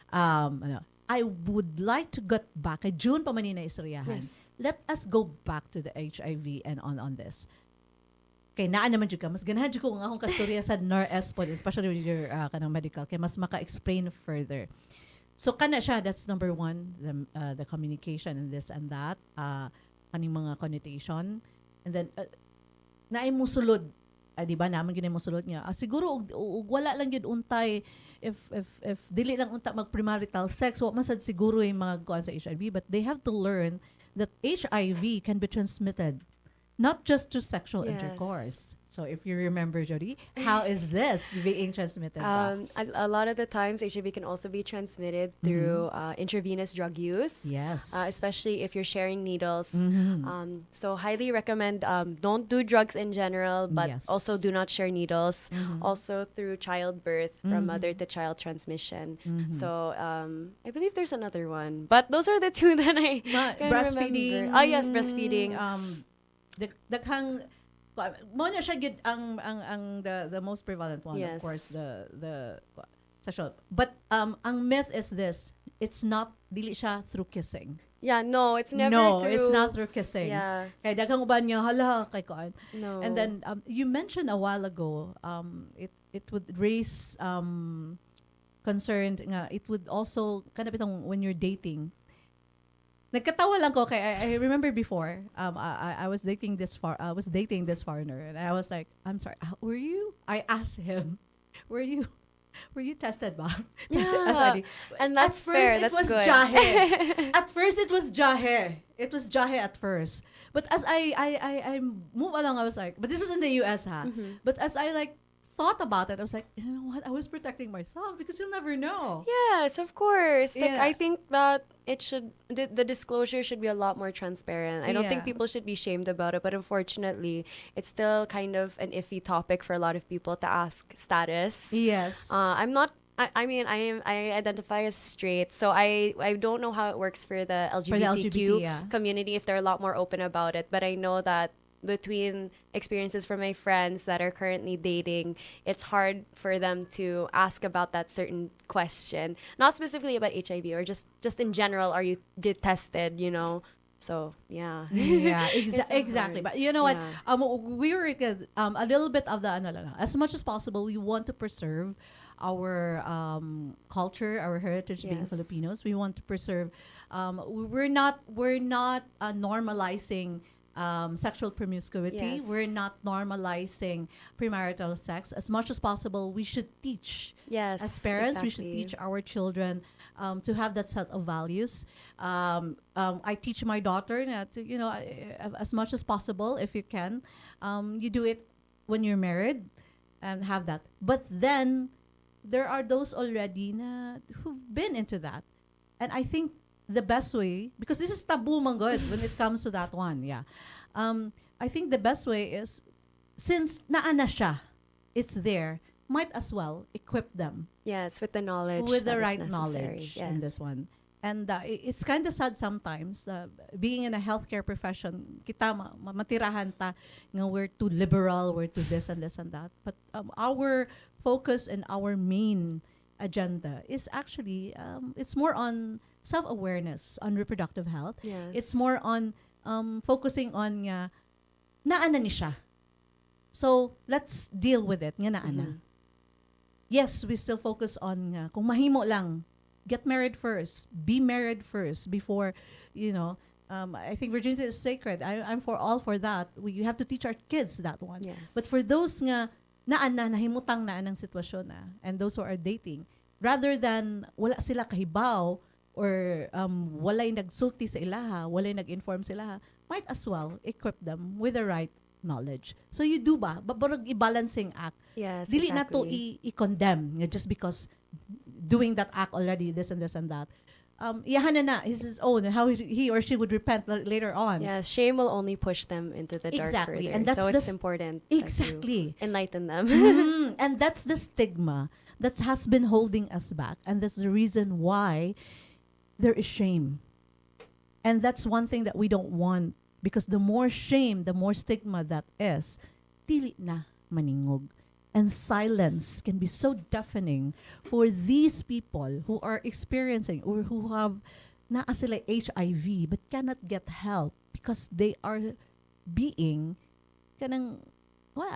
I would like to get back. Kay June pa man ni na istoryahan. Yes. Let us go back to the HIV and on this. Kay naa naman jud ka, mas ganahan jud ko ang akong kastorya sa NRS pod, especially with your kanang medical, kay mas maka-explain further. So kana siya, that's number one, the communication and this and that, kaning mga connotation. And then naay mo sulod di ba naman gina mo sulod nga, siguro ug wala lang yun untay if dili lang unta mag premarital sex, wa man sad siguro yung mga kuan sa HIV, but they have to learn that HIV can be transmitted not just to sexual Yes. intercourse. So if you remember, Jody, how is this being transmitted? Ba? A lot of the times, HIV can also be transmitted through intravenous drug use. Yes. Especially if you're sharing needles. Mhm. So highly recommend don't do drugs in general, but Yes. also do not share needles. Mhm. Also through childbirth, from mother to child transmission. Mhm. So I believe there's another one, but those are the two that I can Breastfeeding. remember. Oh yes, breastfeeding. Daghang mo na siya gid ang the most prevalent one, of Yes. course, the sexual. But ang myth is this: it's not dili siya through kissing. Yeah, no, it's never No, through. it's not through kissing. Yeah, Kay daghang uban nga hala kay kuan. no. And then you mentioned a while ago it would raise concern nga it would also kind of itong when you're dating. Nagkatawa lang ko kay I remember before I was dating this foreigner and I was like, I'm sorry, were you? I asked him, were you tested ba? Yeah. Sorry. And that's at first fair. it That's was good. jahe. At first it was jahe. It was jahe at first. But as I move along, I was like, but this was in the US, ha. But as I like thought about it, I was like, you know what? I was protecting myself because you'll never know. Yes, of course. Like Yeah. I think that it should the disclosure should be a lot more transparent. I don't think Yeah. people should be shamed about it, but unfortunately, it's still kind of an iffy topic for a lot of people to ask status. Yes. I'm not. I mean, I identify as straight, so I don't know how it works for the LGBTQ LGBT, yeah. community if they're a lot more open about it. But I know that between experiences from my friends that are currently dating, it's hard for them to ask about that certain question, not specifically about HIV or just in general. Are you get tested? You know. So yeah. Yeah, It's so exactly. hard. But you know what? Yeah. We were a little bit of the ano lang. As much as possible, we want to preserve our culture, our heritage, being Yes. Filipinos. We want to preserve. We're not normalizing sexual promiscuity. Yes. We're not normalizing premarital sex. As much as possible, we should teach. Yes. As parents, we should exactly. teach our children to have that set of values. I teach my daughter to, as much as possible, if you can, you do it when you're married and have that. But then there are those already who've been into that. And I think the best way, because this is taboo man good when it comes to that one, yeah. I think the best way is, since naana siya, it's there, might as well equip them Yes, with the knowledge. with the that is right necessary. knowledge in Yes. this one. And it's kind of sad sometimes, being in a healthcare profession, kita matirahan ta nga we're too liberal, we're too this and this and that. But our focus and our main agenda is actually, it's more on self-awareness, on reproductive health. Yes. It's more on focusing on nga, naana ni siya. So, let's deal with it, nga naana. Yes, we still focus on nga, kung mahimo lang, get married first, be married first before, I think virginity is sacred. I'm all for that. We have to teach our kids that one. Yes. But for those nga nahimutang na ng sitwasyon and those who are dating, rather than wala sila kahibaw or walay nagsulti sa ilaha, walay nag-inform sa ilaha, might as well equip them with the right knowledge. So you do ba? Barog i-balancing act. Yes. Dili na to exactly. i-condemn nga just because doing that act already, this and this and that. Iyahan na his own, how he or she would repent later on. Yes, shame will only push them into the dark Exactly, further. and that's so it's the important Exactly. that you enlighten them. And that's the stigma that has been holding us back. And that's the reason why there is shame. And that's one thing that we don't want. Because the more shame, the more stigma that is, dili na maningog. And silence can be so deafening for these people who are experiencing or who have naa sila HIV but cannot get help because they are being kanang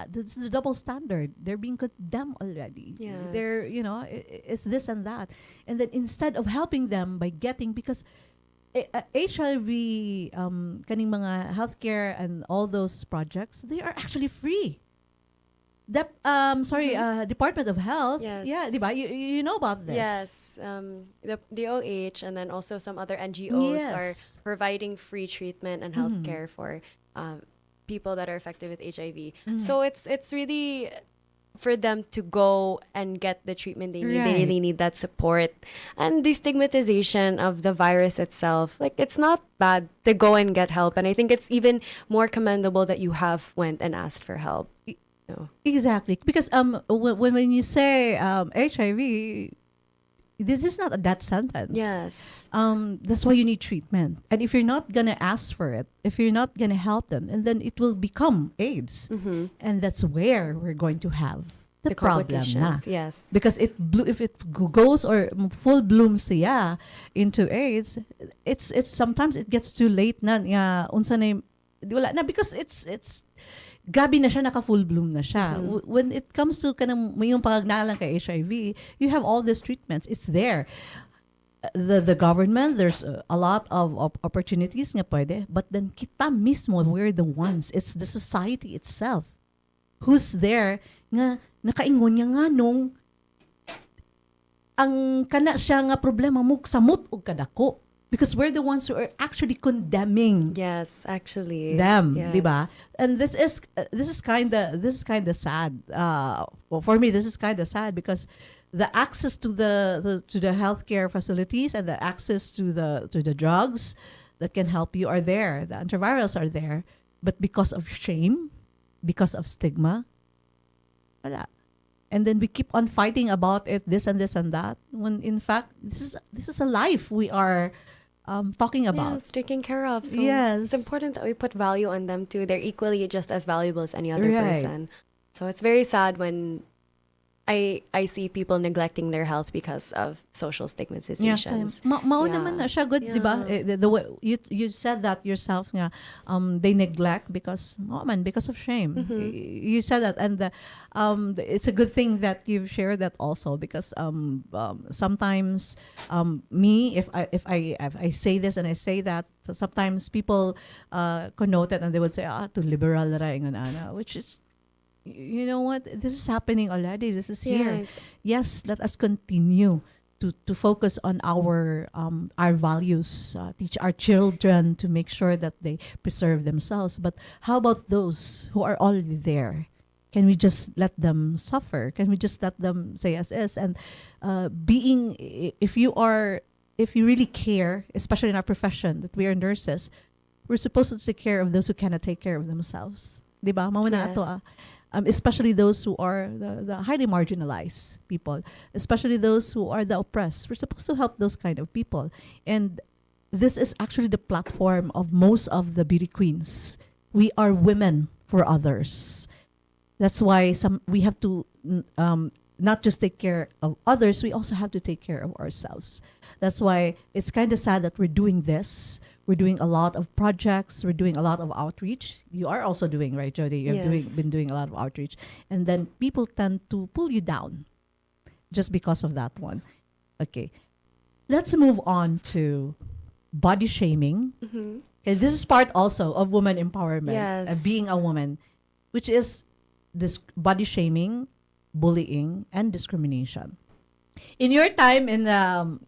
this is the double standard. They're being condemned already. Yes. They're, it's this and that. And then instead of helping them by getting, because HIV, kaning mga healthcare and all those projects, they are actually free. Department of Health. Yes. Yeah, di ba? You know about this. Yes, the DOH and then also some other NGOs are Yes. providing free treatment and health Mhm. care for people that are affected with HIV. Mhm. So it's really for them to go and get the treatment they need. They Right. really need that support. And the stigmatization of the virus itself, like it's not bad to go and get help. And I think it's even more commendable that you have went and asked for help. E- No. Exactly. Because when you say HIV, this is not a death sentence. Yes. That's why you need treatment. And if you're not gonna ask for it, if you're not gonna help them, and then it will become AIDS, Mm-hmm. and that's where we're going to have the problem na. complications. Yes. Because if it goes or full blooms siya into AIDS, it's sometimes it gets too late na nga unsa na wala na, because it's gabi na siya, naka full bloom na siya. Mhm. When it comes to kanang yung pagagnalan kay HIV, you have all these treatments. It's there. The government, there's a lot of opportunities nga pwede, but then kita mismo, we're the ones. It's the society itself who's there nga nakaingon niya nga nung ang kana siya nga problema mo samot og kadako, because we're the ones who are actually condemning Yes, actually. them, Yes. 'di ba? And this is kind of sad. Well, for me, this is kind of sad because the access to the healthcare facilities and the access to the drugs that can help you are there. The antivirals are there, but because of shame, because of stigma, wala. And then we keep on fighting about it, this and this and that. When in fact, this is a life we are talking about. Yes, taken care of. So Yes. it's important that we put value on them too. They're equally just as valuable as any other Right. person. So it's very sad when I see people neglecting their health because of social stigmatizations. Mao Yeah. naman na siya good, di ba? Yeah. The way you said that yourself nga, they neglect because because of shame. You said that, and it's a good thing that you've shared that also, because sometimes me, if I say this and I say that, so sometimes people connote it and they would say too liberal ra ingon ana, which is, you know what, this is happening already, this is here. Yes, let us continue to focus on our values, teach our children to make sure that they preserve themselves. But how about those who are already there? Can we just let them suffer? Can we just let them say as is? And if you really care, especially in our profession that we are nurses, we're supposed to take care of those who cannot take care of themselves. Diba? Mao na Yes. ato especially those who are the highly marginalized people, especially those who are the oppressed. We're supposed to help those kind of people. And this is actually the platform of most of the beauty queens. We are women for others. That's why we have to not just take care of others, we also have to take care of ourselves. That's why it's kind of sad that we're doing this. We're doing a lot of projects. We're doing a lot of outreach. You are also doing, right, Jody? You've Yes. been doing a lot of outreach. And then people tend to pull you down just because of that one. Okay. Let's move on to body shaming. Mm-hmm. Okay, this is part also of woman empowerment, Yes. being a woman, which is this body shaming, bullying, and discrimination. In your time,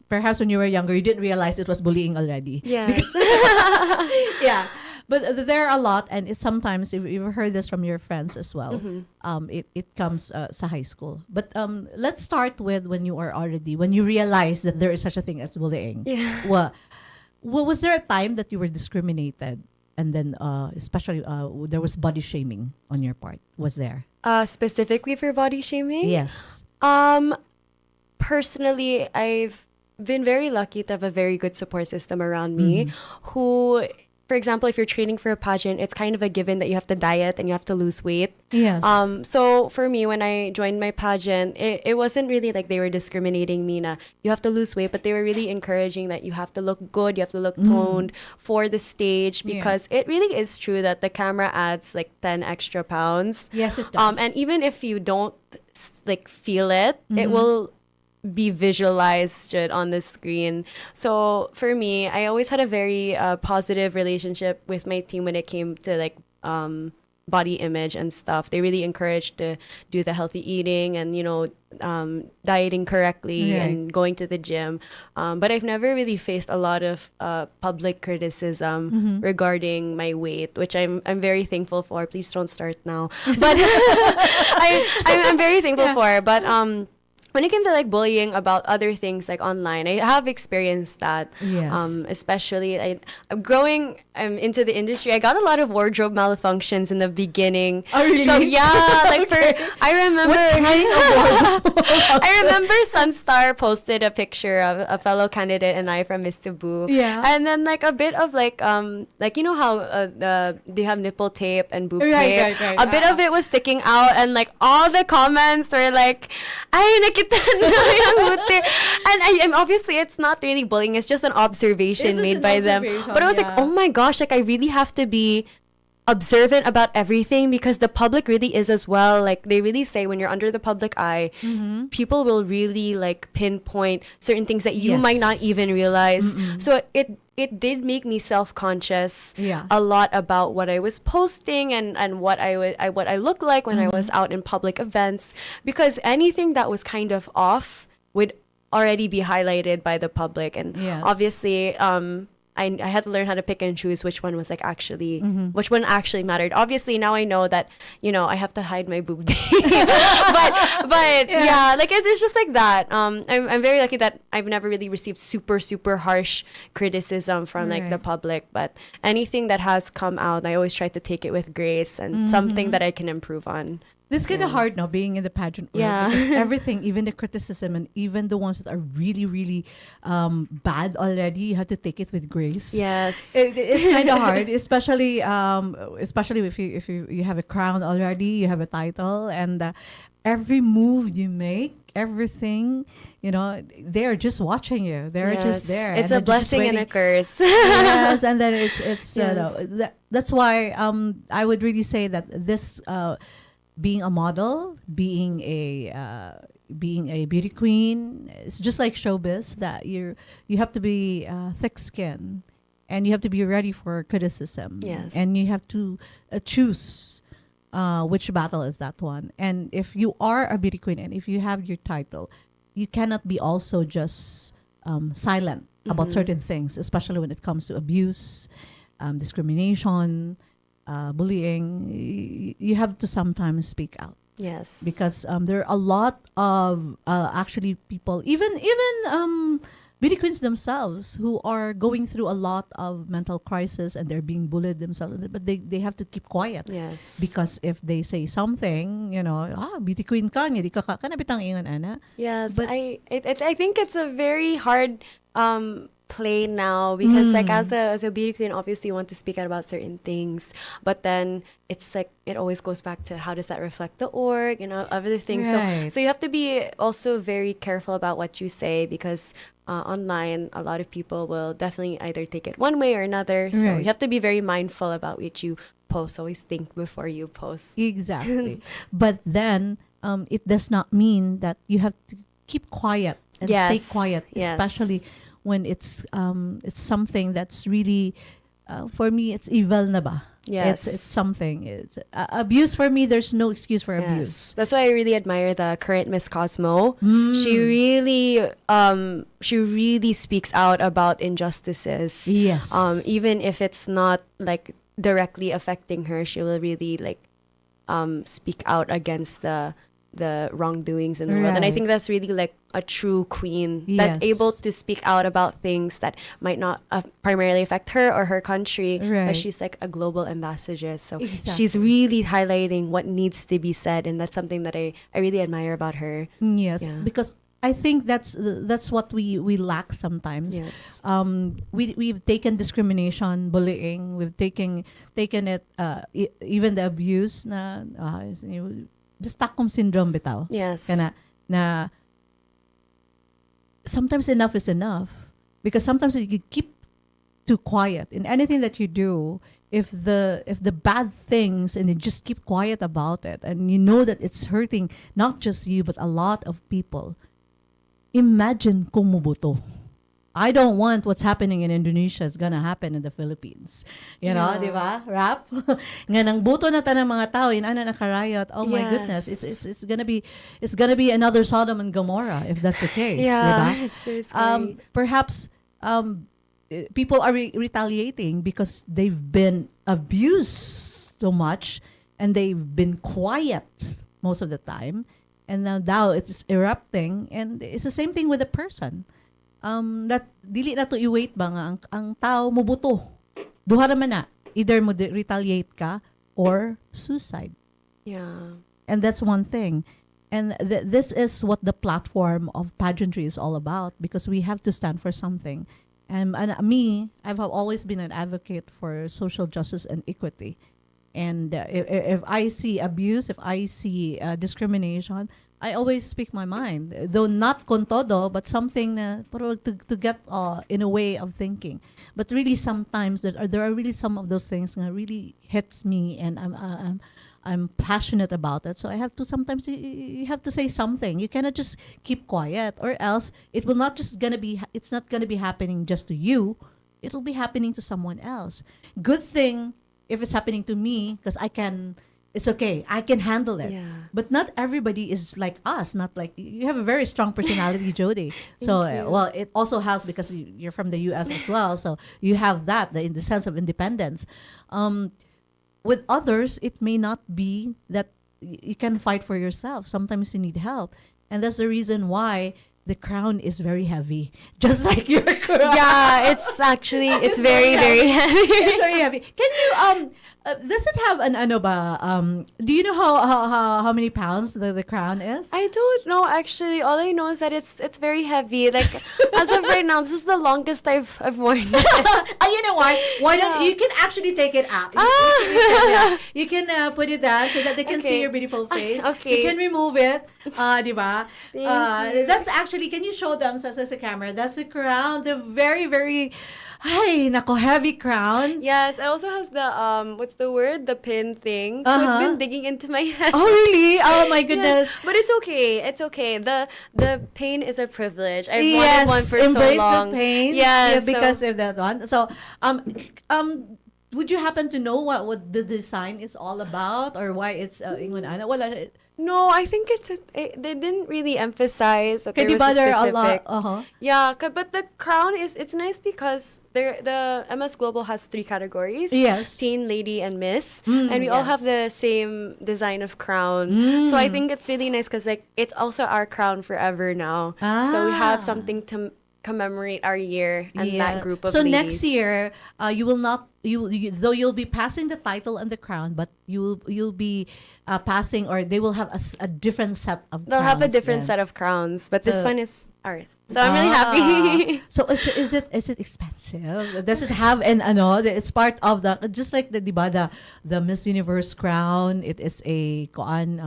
perhaps when you were younger, you didn't realize it was bullying already. Yes. Yeah, but there are a lot, and it's sometimes, if you've heard this from your friends as well, it comes sa high school. But let's start with when you realize that there is such a thing as bullying. Yeah. Was there a time that you were discriminated, and then especially there was body shaming on your part? Was there? Specifically for body shaming? Yes. Personally, I've been very lucky to have a very good support system around me who, for example, if you're training for a pageant, it's kind of a given that you have to diet and you have to lose weight. Yes. So for me, when I joined my pageant, it wasn't really like they were discriminating me na you have to lose weight, but they were really encouraging that you have to look good, you have to look toned for the stage, Yeah. because it really is true that the camera adds like 10 extra pounds. Yes, it does. And even if you don't like feel it, it will be visualized on the screen. So for me, I always had a very positive relationship with my team when it came to like body image and stuff. They really encourage to do the healthy eating and, dieting correctly Right. and going to the gym. But I've never really faced a lot of public criticism regarding my weight, which I'm very thankful for. Please don't start now. But I'm very thankful for. But when it came to like bullying about other things like online, I have experienced that. Yes. Especially growing into the industry, I got a lot of wardrobe malfunctions in the beginning. Oh, really? So yeah, like I remember. I remember Sunstar posted a picture of a fellow candidate and I from Miss Taboo. Yeah. And then like a bit of like you know how they have nipple tape and boob tape. Right. A bit of it was sticking out, and like all the comments were like, "Ay, nakita na yung buti." And I'm obviously it's not really bullying; it's just an observation It's just made an by them. observation, But I was like, yeah. "Oh my gosh! Like I really have to be observant about everything because the public really is as well. Like they really say when you're under the public eye, people will really like pinpoint certain things that you Yes. might not even realize. So it did make me self-conscious Yeah. a lot about what I was posting and what what I look like when I was out in public events, because anything that was kind of off would already be highlighted by the public. And Yes. obviously I had to learn how to pick and choose which one was like actually which one actually mattered. Obviously now I know that I have to hide my boob day. but yeah, like it's just like that. I'm very lucky that I've never really received super harsh criticism from like the Right. public, but anything that has come out, I always try to take it with grace and something that I can improve on. This is kind of hard now being in the pageant world, Yeah. because everything, even the criticism and even the ones that are really bad already, you have to take it with grace. Yes. It's kind of hard, especially if you have a crown already, you have a title, and every move you make, everything, they're just watching you. They're just there. It's and a they're just blessing and a waiting. curse. Yes, and then it's Yes. that's why I would really say that this being a model, being a beauty queen, it's just like showbiz, that you have to be thick-skinned, and you have to be ready for criticism. Yes. And you have to choose which battle is that one. And if you are a beauty queen and if you have your title, you cannot be also just silent about certain things, especially when it comes to abuse, discrimination, bullying. You have to sometimes speak out, Yes. because there are a lot of actually people, even beauty queens themselves, who are going through a lot of mental crisis and they're being bullied themselves, but they have to keep quiet. Yes. Because if they say something, beauty queen ka, hindi ka kanabitang ingon, ana. Yes, But- I think it's a very hard play now, because like as a beauty queen, obviously you want to speak out about certain things, but then it's like it always goes back to how does that reflect the org, other things. Right. So you have to be also very careful about what you say, because online a lot of people will definitely either take it one way or another. So Right. you have to be very mindful about what you post. Always think before you post. Exactly. But then it does not mean that you have to keep quiet and Yes, stay quiet, yes. especially when it's something that's really for me, it's evil na ba. Yes. It's something. It's abuse. For me, there's no excuse for abuse. That's why I really admire the current Miss Cosmo. She really speaks out about injustices. Yes. Even if it's not like directly affecting her, she will really like speak out against the wrongdoings in the world. And I Right. think that's really like a true queen, that's Yes. able to speak out about things that might not primarily affect her or her country, Right. but she's like a global ambassador. So Exactly. she's really highlighting what needs to be said, and that's something that I really admire about her. Yes, Yeah. because I think that's what we lack sometimes. Yes. We've taken discrimination, bullying. We've taken it, even the abuse na the Stockholm syndrome bitaw. Yes. Kana na sometimes enough is enough, because sometimes you keep too quiet in anything that you do. If the bad things, and you just keep quiet about it, and you know that it's hurting not just you but a lot of people. Imagine kung mubuto. I don't want what's happening in Indonesia is gonna happen in the Philippines. You know, di ba? Rap? Nga nang buto na ta ng mga tao, inana nakarayot. Oh my goodness. It's gonna be another Sodom and Gomorrah if that's the case. Yeah, Diba? it's so scary. Perhaps people are retaliating because they've been abused so much and they've been quiet most of the time. And now it's erupting, and it's the same thing with a person. That dili na to i-wait ba nga ang tao mo buto. Duha naman na. Either mo retaliate ka or suicide. Yeah. And that's one thing. And this is what the platform of pageantry is all about, because we have to stand for something. And me, I've always been an advocate for social justice and equity. And if I see abuse, if I see discrimination, I always speak my mind, though not con todo, but something to get in a way of thinking. But really, sometimes there are really some of those things that really hits me, and I'm passionate about it. So I have to sometimes you have to say something. You cannot just keep quiet, or else it will not just gonna be. It's not gonna be happening just to you. It'll be happening to someone else. Good thing if it's happening to me, because it's okay. I can handle it. Yeah. But not everybody is like us. Not like you have a very strong personality, Jody. So, you. well, it also helps because you're from the U.S. as well. So you have that in the sense of independence. With others, it may not be that you can fight for yourself. Sometimes you need help, and that's the reason why the crown is very heavy, just like your crown. Yeah, it's very, very heavy. It's very heavy. Can you does it have an ano ba? Do you know how many pounds the crown is? I don't know actually. All I know is that it's very heavy. Like as of right now, this is the longest I've worn. You know what? Why don't you can actually take it out? You can put it down so that they can see your beautiful face. Okay. You can remove it. Diba? Thank you. That's actually, can you show them sa camera? That's the crown. The very, very, ay, nako, heavy crown. Yes, it also has the what's the word? The pin thing. So it's been digging into my head. Oh really? Oh my goodness. Yes, but it's okay. It's okay. The pain is a privilege. I've Yes, wanted one for embrace so long. the pain. Yes, Yeah, because of that one. So, would you happen to know what the design is all about, or why it's ingon ana? Wala. No, I think they didn't really emphasize that Kaya there was diba a there are a specific. lot? Yeah, but the crown it's nice because the MS Global has 3 categories. Yes. Teen, Lady, and Miss. And we all have the same design of crown. So I think it's really nice because like it's also our crown forever now. So we have something to commemorate our year and that group of so ladies. next year, you will not though you'll be passing the title and the crown, but you'll be passing, or they will have a different set of. They'll have a crowns different then. set of crowns, but this So- one is ours. So I'm really happy. So is it expensive? Does it have it's part of the, just like the diba the Miss Universe crown, it is a koan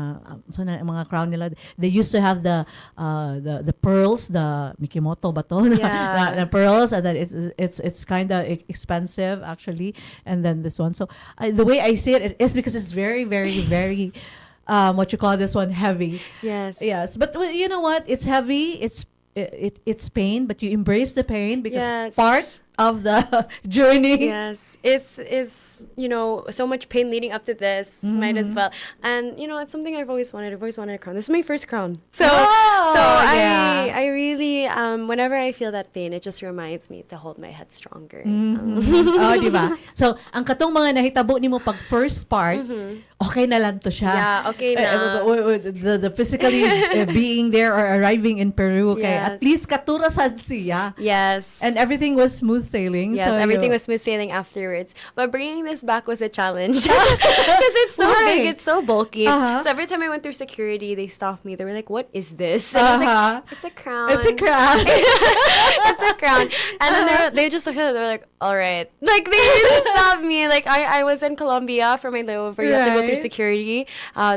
so na mga crown nila, they used to have the pearls, the Mikimoto ba to? Yeah. the pearls, and then it's kind of expensive actually, and then this one, so the way I see it is because it's very very very what you call this one, heavy. Yes, but well, you know what, it's heavy, it's pain, but you embrace the pain because Yes. part of the journey. Yes, it's so much pain leading up to this. Might as well, and it's something I've always wanted. I've always wanted a crown. This is my first crown, so yeah. I really whenever I feel that pain, it just reminds me to hold my head stronger. Oh, di ba? So, ang katong mga nahitabo nimo pag first part, okay na lang to siya. Yeah, okay na. The physically being there or arriving in Peru, okay, Yes. at least katura sad siya. Yes, And everything was smooth sailing. Yes, so everything was smooth sailing afterwards. But bringing this back was a challenge because it's so Why? big, it's so bulky. Uh-huh. So every time I went through security, they stopped me. They were like, "What is this?" And I was like, "It's a crown. It's a crown. It's a crown." And then they just looked at it. They were like, "All right." Like they really stopped me. Like I was in Colombia for my layover. You have to go through Right. security.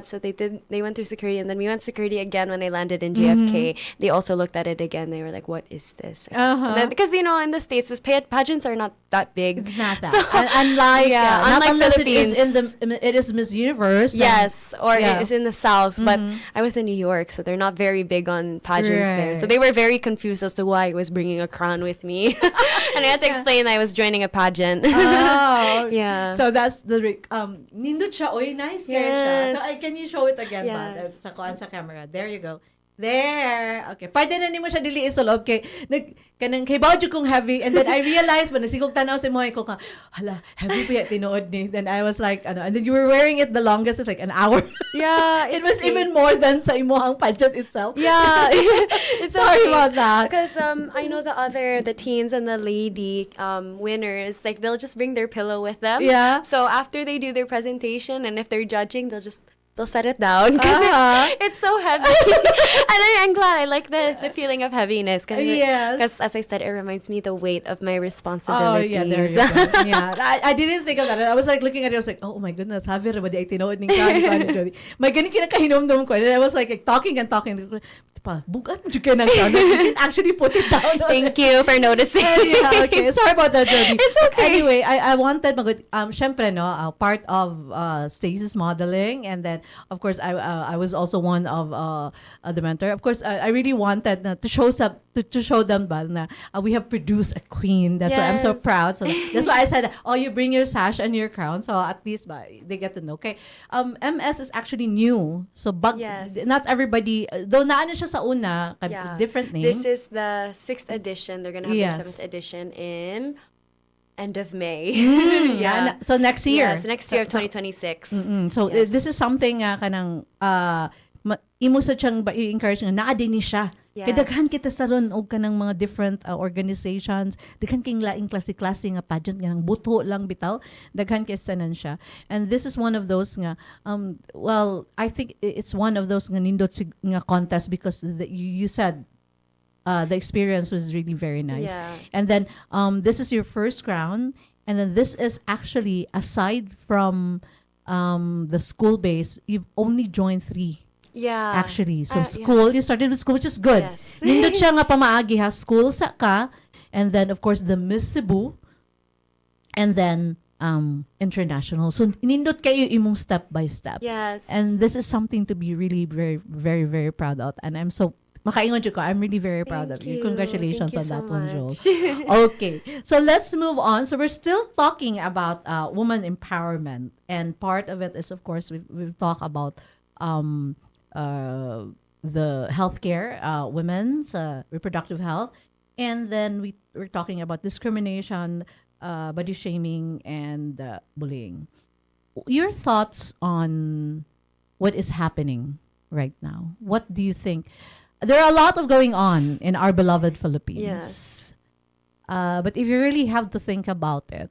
So they went through security, and then we went security again when I landed in Mm-hmm. JFK. They also looked at it again. They were like, "What is this?" And then Uh-huh. because in the States, pageants are not that big. It's not So that. Unlike, yeah, not unlike unless it is in Philippines. it is Miss Universe. Then, Yes, or yeah. it's in the South, but Mm-hmm. I was in New York, so they're not very big on pageants there. So Right. they were very confused as to why I was bringing a crown with me. And I had to Yeah. explain I was joining a pageant. Oh. Yeah. So that's the nindot siya. Oy, nice hair siya. So Yes. can you show it again ba? Yes. Sa kuan sa camera. There you go. There. Okay. Pwede na nimo siya dili isulod kay kanang kay bawd kong heavy, and then I realized when nasigog tanaw sa mo ko ka hala heavy pa tinuod ni. Then I was like ano, and then you were wearing it the longest, it's like an hour. Yeah, It was even more than sa imuhang pageant itself. Yeah, it's Sorry okay. about that. Because I know the teens and the lady winners, like they'll just bring their pillow with them. Yeah. So after they do their presentation, and if they're judging, they'll set it down because Uh-huh. it's so heavy. And I'm glad I like the feeling of heaviness Yes. because as I said, it reminds me the weight of my Oh, responsibilities. yeah, there you go. Yeah, I didn't think of that. I was like looking at it, I was like, oh my goodness, habi ra ba di ay tinuod ning kani. May gani kinakahinom-dom ko. And I was like talking and talking. Pa, bugat mo ka ng crown. You can actually put it down. Thank you for noticing. Yeah, okay. Sorry about that, Jody. It's okay. Anyway, I wanted syempre no, part of Stacey's modeling, and then of course I was also one of the mentor. Of course, I really wanted to show to show them ba na we have produced a queen. That's why I'm so Yes. proud. So that's why I said, oh, you bring your sash and your crown, so at least ba they get to know. Okay, MS is actually new, so Yes. not everybody though naano siya sa una, Yeah. different name. This is the 6th edition. They're gonna have Yes. their 7th edition in end of May. Yeah. So next year. Yes, next year of 2026. So Yes. this is something kanang imo sa siyang ba i-encourage nga naa din ni siya. Kay Yes. daghan kita sa ron og kanang mga different organizations, daghan king laing klase-klase nga pageant nga nang buto lang bitaw, daghan kay sanan siya. And this is one of those nga well, I think it's one of those nga nindot nga contest because you said the experience was really very nice. Yeah. And then this is your first crown, and then this is actually aside from the school base, you've only joined 3 Yeah. actually. So Yeah. school, you started with school, which is good. Yes. Nindot siya nga pamaagi ha, school sa ka, and then of course the Miss Cebu, and then international. So nindot kayo imong step by step. Yes. And this is something to be really very, very, very proud of. And I'm so makaingon jud ko. I'm really very proud of Thank you. you. Congratulations Thank you on that so one, Joel. much. Okay, so let's move on. So we're still talking about woman empowerment, and part of it is, of course, we've talked about the healthcare, women's reproductive health, and then we're talking about discrimination, body shaming, and bullying. Your thoughts on what is happening right now? What do you think? There are a lot of going on in our beloved Philippines. Yes. But if you really have to think about it,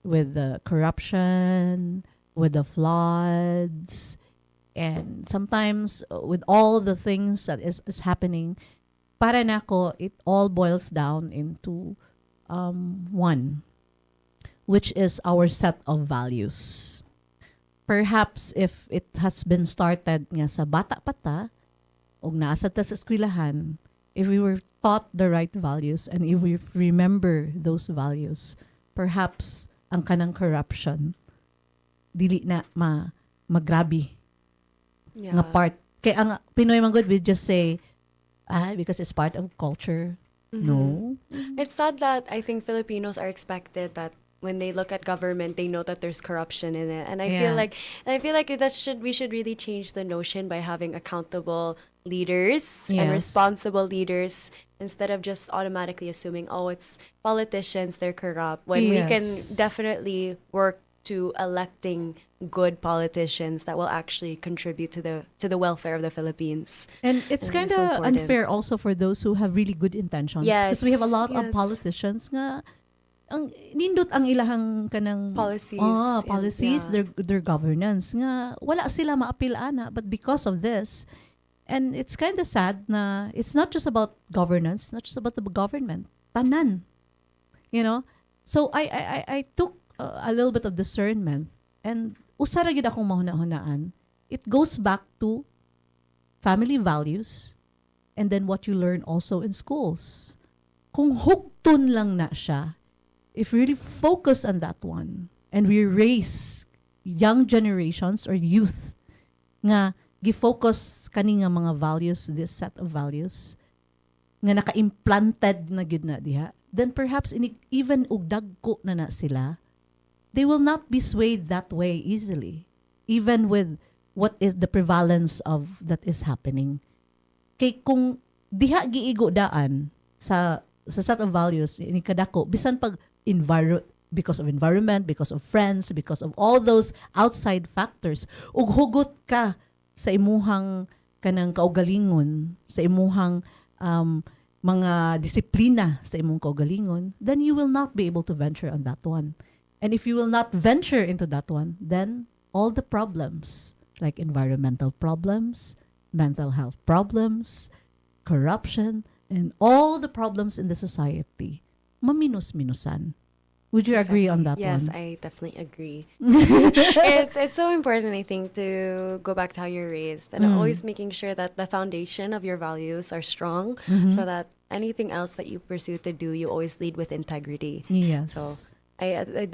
with the corruption, with the floods, and sometimes with all the things that is happening, para nako, it all boils down into one, which is our set of values. Perhaps if it has been started nga sa bata pata, og nasa ta sa eskwelahan, if we were taught the right values and if we remember those values, perhaps ang kanang corruption dili na magrabi Yeah. nga part. Kay ang Pinoy man good we just say because it's part of culture. No. It's sad that I think Filipinos are expected that when they look at government, they know that there's corruption in it, and I Yeah. feel like we should really change the notion by having accountable leaders and Yes. responsible leaders instead of just automatically assuming, oh, it's politicians, they're corrupt. When we can Yes. definitely work to electing good politicians that will actually contribute to the welfare of the Philippines. And it's And kind it's so of important. unfair also for those who have really good intentions. Yes, Because we have a lot of yes. politicians nga ang nindot ang ilahang kanang Policies, policies, yeah. their governance nga wala sila maapil ana, but because of this, and it's kind of sad na it's not just about governance, not just about the government, tanan, you know. So I took a little bit of discernment And usa ra gyud akong mahuna-hunaan. It goes back to family values and then what you learn also in schools. Kung hugton lang na siya, if we really focus on that one and we raise young generations or youth nga gifocus kani nga mga values, this set of values nga naka-implanted na gyud na diha, then perhaps even ug dagko na sila, they will not be swayed that way easily, even with what is the prevalence of that is happening. Kay kung diha giigo daan sa set of values ini kadako bisan pag because of environment, because of friends, because of all those outside factors, ug hugot ka sa imuhang kanang kaugalingon, sa imuhang mga disiplina sa imong kaugalingon, then you will not be able to venture on that one. And if you will not venture into that one, then all the problems like environmental problems, mental health problems, corruption, and all the problems in the society, maminus-minusan. Would you agree on that yes, one? I definitely agree. It's so important, I think, to go back to how you're raised and always making sure that the foundation of your values are strong so that anything else that you pursue to do, you always lead with integrity. Yes. So I 100%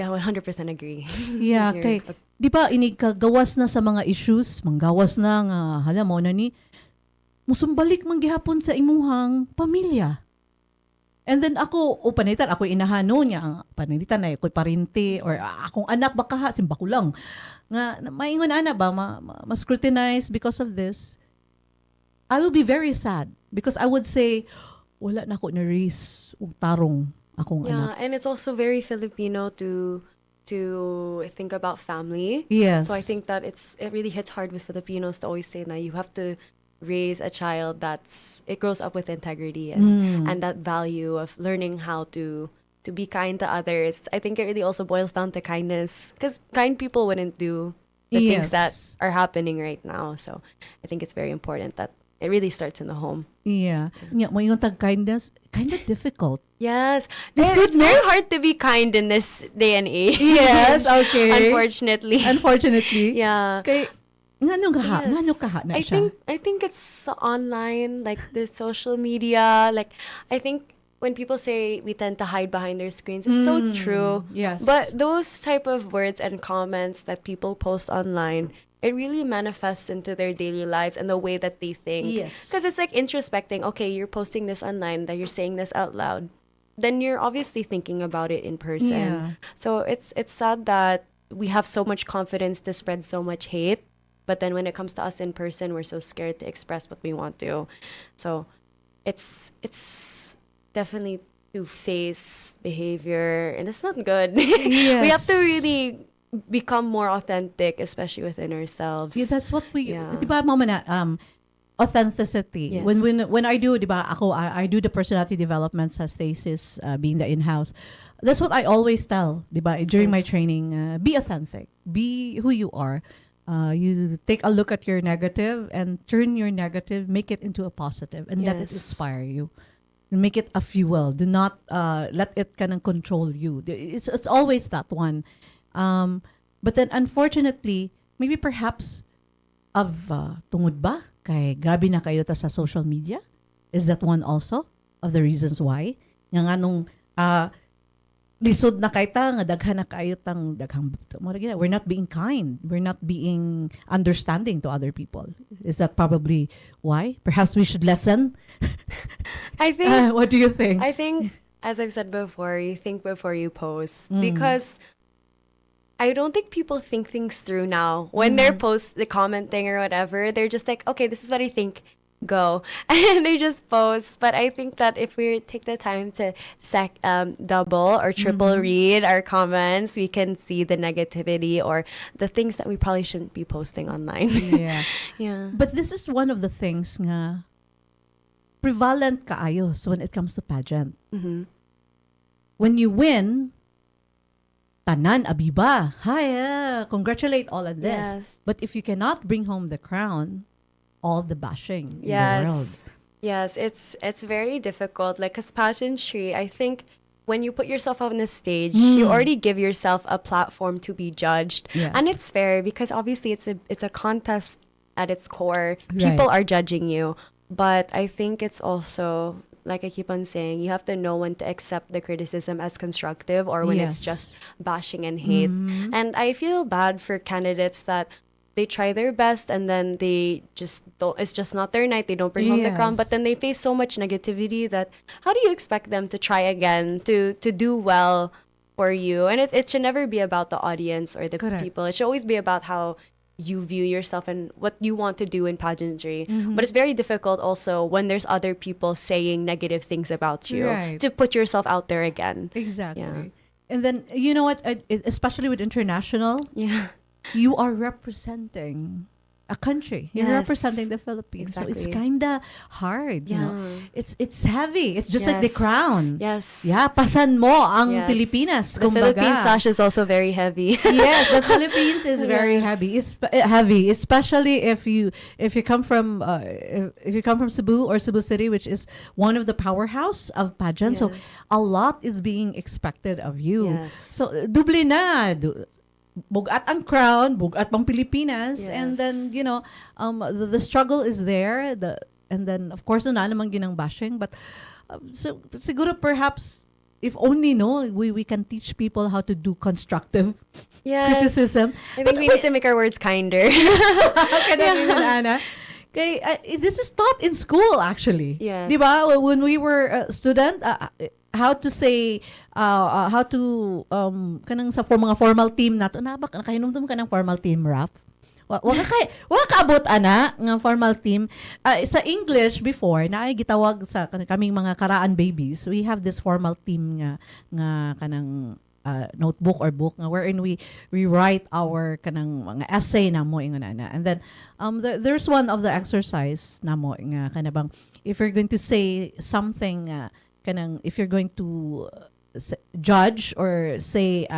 agree. Yeah, with kay di ba ini kagawas na sa mga issues, manggawas na nga hala mo na ni musumbalik man gihapon sa imuhang pamilya. And then ako, panitan, ako inahano niya, ang panitan na ako'y parinti, or akong anak baka ha, simba ko lang. Nga, maingon ana ba, ma-scrutinize because of this. I will be very sad because I would say, wala na ako na-raise ug tarong akong anak. and it's also very Filipino to think about family. Yes. So I think that it really hits hard with Filipinos to always say that you have to raise a child it grows up with integrity and that value of learning how to be kind to others. I think it really also boils down to kindness because kind people wouldn't do the things that are happening right now. So I think it's very important that it really starts in the home. Yeah. Nya mo yung tag kindness, kind of difficult. Yes. It's very hard to be kind in this day and age. Yes, okay. Unfortunately. Yeah. Kay ngano kaha na siya? I think it's online, like the social media. Like I think when people say we tend to hide behind their screens, it's so true. Yes. But those type of words and comments that people post online, it really manifests into their daily lives and the way that they think. Yes. Because it's like introspecting. Okay, you're posting this online, that you're saying this out loud. Then you're obviously thinking about it in person. Yeah. So it's sad that we have so much confidence to spread so much hate. But then when it comes to us in person, we're so scared to express what we want to. So it's definitely two-faced behavior, and it's not good. Yes. We have to really become more authentic, especially within ourselves. Yeah, that's what we, Yeah. di ba, mama na, authenticity. Yes. When I do, di ba, I do the personality development sa thesis, being the in-house. That's what I always tell, di ba, during my Yes. training, be authentic, be who you are. You take a look at your negative and turn your negative, make it into a positive, and let it Yes. inspire you. Make it a fuel. Do not let it kind of control you. It's always that one. But then unfortunately, maybe perhaps tungod ba kay grabe na kayo ta sa social media? Is that one also of the reasons why? Nga nung lisod na kay ta nga daghan na kayo tang daghang we're not being kind, we're not being understanding to other people. Is that probably why perhaps we should lessen? I think What do you think? I think, as I've said before, you think before you post because I don't think people think things through now. When they're the commenting or whatever, they're just like, okay, this is what I think. Go. And they just post. But I think that if we take the time to double or triple read our comments, we can see the negativity or the things that we probably shouldn't be posting online. Yeah. Yeah. But this is one of the things nga prevalent kaayos when it comes to pageant. When you win, tanan abiba. Hi, congratulate all of this. Yes. But if you cannot bring home the crown, all the bashing in the world. Yes, it's very difficult. Like, 'cause pageantry, I think when you put yourself on the stage, you already give yourself a platform to be judged. Yes. And it's fair because obviously it's a contest at its core. Right. People are judging you. But I think it's also, like I keep on saying, you have to know when to accept the criticism as constructive or when it's Yes. just bashing and hate. And I feel bad for candidates that they try their best and then they just don't, it's just not their night, they don't bring home the crown, Yes. but then they face so much negativity that how do you expect them to try again, to do well for you? And it should never be about the audience or the Correct. people. It should always be about how you view yourself and what you want to do in pageantry. Mm-hmm. But it's very difficult also when there's other people saying negative things about you Right. to put yourself out there again. Exactly. Yeah. And then, you know what, especially with international, Yeah. you are representing a country. You're Yes. representing the Philippines. So it's Exactly. kind of hard, you know. Yeah. It's heavy. It's just like the Yes. crown. Yes. Yeah, pasan mo ang Yes. Pilipinas, The kumbaga. Philippine sash is also very heavy. Yes, the Philippines is very Yes. heavy, especially if you come from if you come from Cebu or Cebu City, which is one of the powerhouse of pageants. So Yeah. a lot is being expected of you. Yes. So duble na. Bugat ang crown, bugat pang Pilipinas, and then Yes. you know the struggle is there. And then of course na naman ginang bashing, but so siguro perhaps if only we can teach people how to do constructive Yes. criticism. I think we need to make our words kinder. Ana. Okay, this is taught in school actually. Yes. Di ba? When we were a student, how to say how to kanang sa mga formal team nato na ba nakahinumdum ka ng formal team rap? Wa kaabot ana nga formal team. Sa English before na ay gitawag sa kaming mga karaan babies, we have this formal team nga kanang notebook or book nga wherein we write our kanang mga essay namo ingon ana. And then there's one of the exercise namo nga kanabang if you're going to say something kanang if you're going to judge or say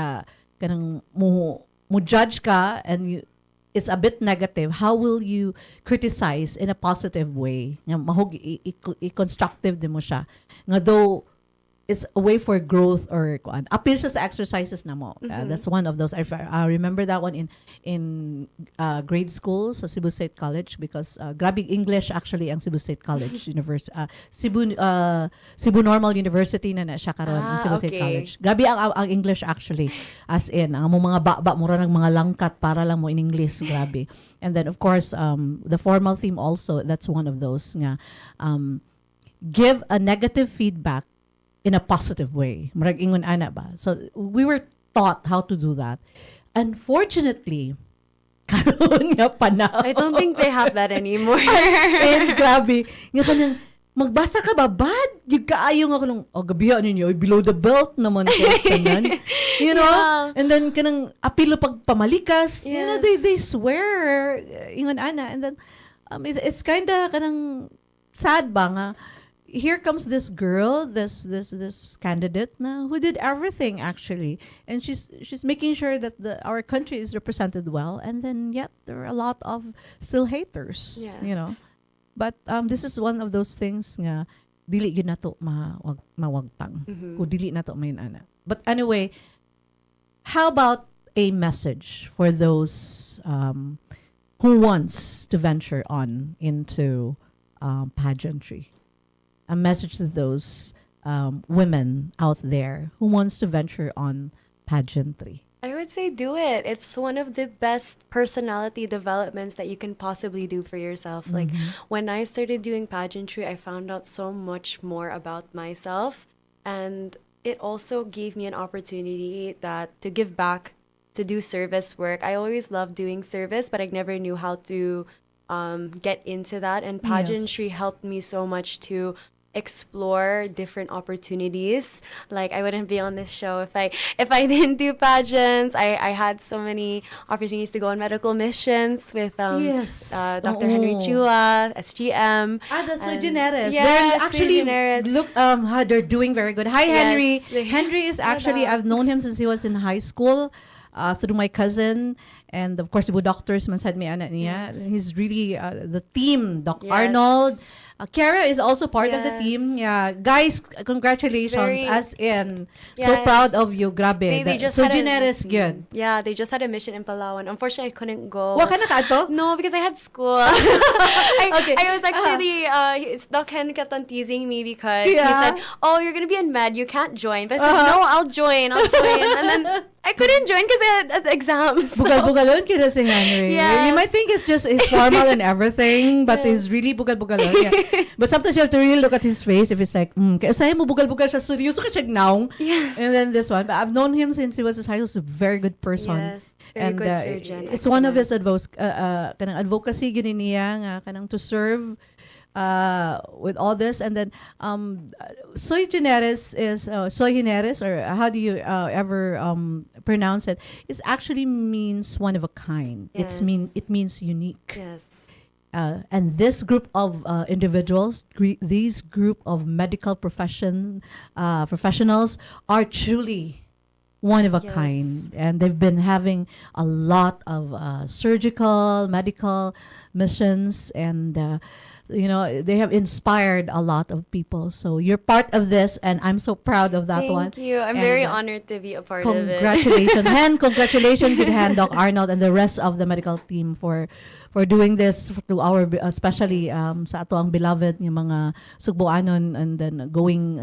kanang mo judge ka and it's a bit negative, how will you criticize in a positive way nga mahog i-constructive din mo siya nga though it's a way for growth or kuan appeal siya sa exercises na mo. That's one of those. I remember that one in grade school sa Cebu State College because grabe English actually ang Cebu State College University Cebu Normal University na siya karon ang Cebu State okay. College. Grabe ang English actually as in ang mo mga baba mura ng mga langkat para lang mo in English grabe. And then of course the formal theme also, that's one of those nga give a negative feedback in a positive way. Murag ingon ana ba? So we were taught how to do that. Unfortunately, karon nga panahon. I don't think they have that anymore. And grabe. Nga kanang magbasa ka ba? Bad? Yung kaayo nga kanang, gabihan ninyo, below the belt naman ko tanan. You know? Yeah. And then kanang apilo pag pamalikas. You know, Yes. they swear. Ingon ana. And then, it's kinda kanang sad ba nga, here comes this girl, this candidate na who did everything actually, and she's making sure that our country is represented well, and then yet there are a lot of still haters, you know. But this is one of those things nga dili gyud nato mawagtang. Kung dili nato main ana. But anyway, how about a message for those who wants to venture on into pageantry? A message to those women out there who wants to venture on pageantry. I would say do it. It's one of the best personality developments that you can possibly do for yourself. Like when I started doing pageantry, I found out so much more about myself, and it also gave me an opportunity to give back, to do service work. I always loved doing service, but I never knew how to get into that, and pageantry Yes. helped me so much to explore different opportunities. Like I wouldn't be on this show if I didn't do pageants. I had so many opportunities to go on medical missions with Yes. Dr. Henry Oo. Chua, SGM. That's And- Legionnaires. Yes, They're actually Legionnaires. look how they're doing very good. Hi Henry. Yes, they- Henry is actually Hello. I've known him since he was in high school through my cousin, and of course Cebu doctors man said me ana niya. Yes. He's really the team Doc Yes. Arnold, Kara is also part of the team. Yes. Yeah, guys, congratulations. Very. As in, so proud of Yes. you. Grabe. They just So had a Generis good. mission. Yeah, they just had a mission in Palawan. Unfortunately, I couldn't Wa go. ka na ka ato? No, because I had school. I, Okay. I was actually, Doc Hen kept on teasing me because he Yeah. said, "Oh, you're gonna be in med, you can't join." But I said, "No, I'll join." And then I couldn't join because I had exams. So. Bugal-bugalon kina si Henry. You Yes. might think it's just he's formal and everything, but he's really bugal-bugalon. Yeah. But sometimes you have to really look at his face if it's like, kaya sa'yo mo bugal-bugal siya, seryoso ka siya naong. Yes. And then this one. But I've known him since he was a high school. He's a very good person. Yes. Very good surgeon. It's one of Excellent. his kanang advocacy gini niya nga kanang to serve with all this. And then soy generis is soy generis, or how do you ever pronounce it? It actually means one of a kind. Yes. It means unique. Yes. And this group of individuals, these group of medical professionals are truly one of a Yes. kind, and they've been having a lot of surgical, medical missions, and they have inspired a lot of people. So you're part of this, and I'm so proud of that one. Thank you. I'm And, very honored to be a part of it. Congratulations, Hen! Congratulations, good hand, Doc Arnold, and the rest of the medical team for doing this to our especially sa ato ang beloved yung mga Sugboanon, and then going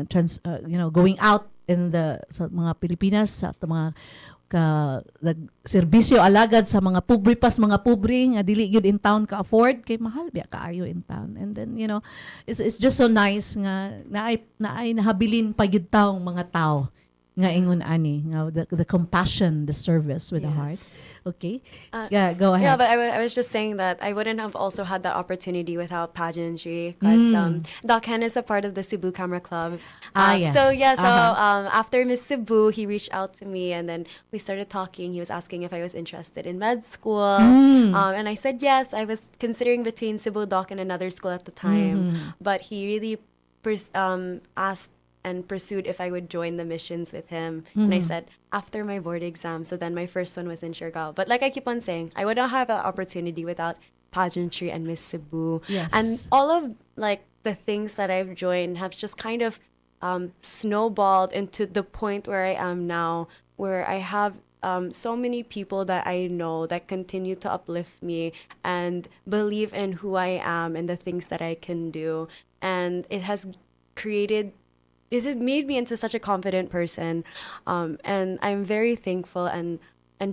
going out in the sa mga Pilipinas, sa ato mga serbisyo alagad sa mga mga pobre nga dili gyud in town ka afford kay mahal biya kaayo in town. And then it's just so nice nga naay nahabilin pa gyud taong mga tao nga ingon ani nga the compassion, the service with the heart. Okay, yeah, go ahead. Yeah, but I was just saying that I wouldn't have also had that opportunity without pageantry, because Doc Hen is a part of the Cebu Camera Club. Yes. So yeah, after Miss Cebu, he reached out to me, and then we started talking. He was asking if I was interested in med school, and I said yes. I was considering between Cebu Doc and another school at the time, but he really asked and pursued if I would join the missions with him. And I said, after my board exam. So then my first one was in Siargao. But like I keep on saying, I wouldn't have an opportunity without pageantry and Miss Cebu. Yes. And all of like the things that I've joined have just kind of snowballed into the point where I am now, where I have so many people that I know that continue to uplift me and believe in who I am and the things that I can do. And it has made me into such a confident person, and I'm very thankful and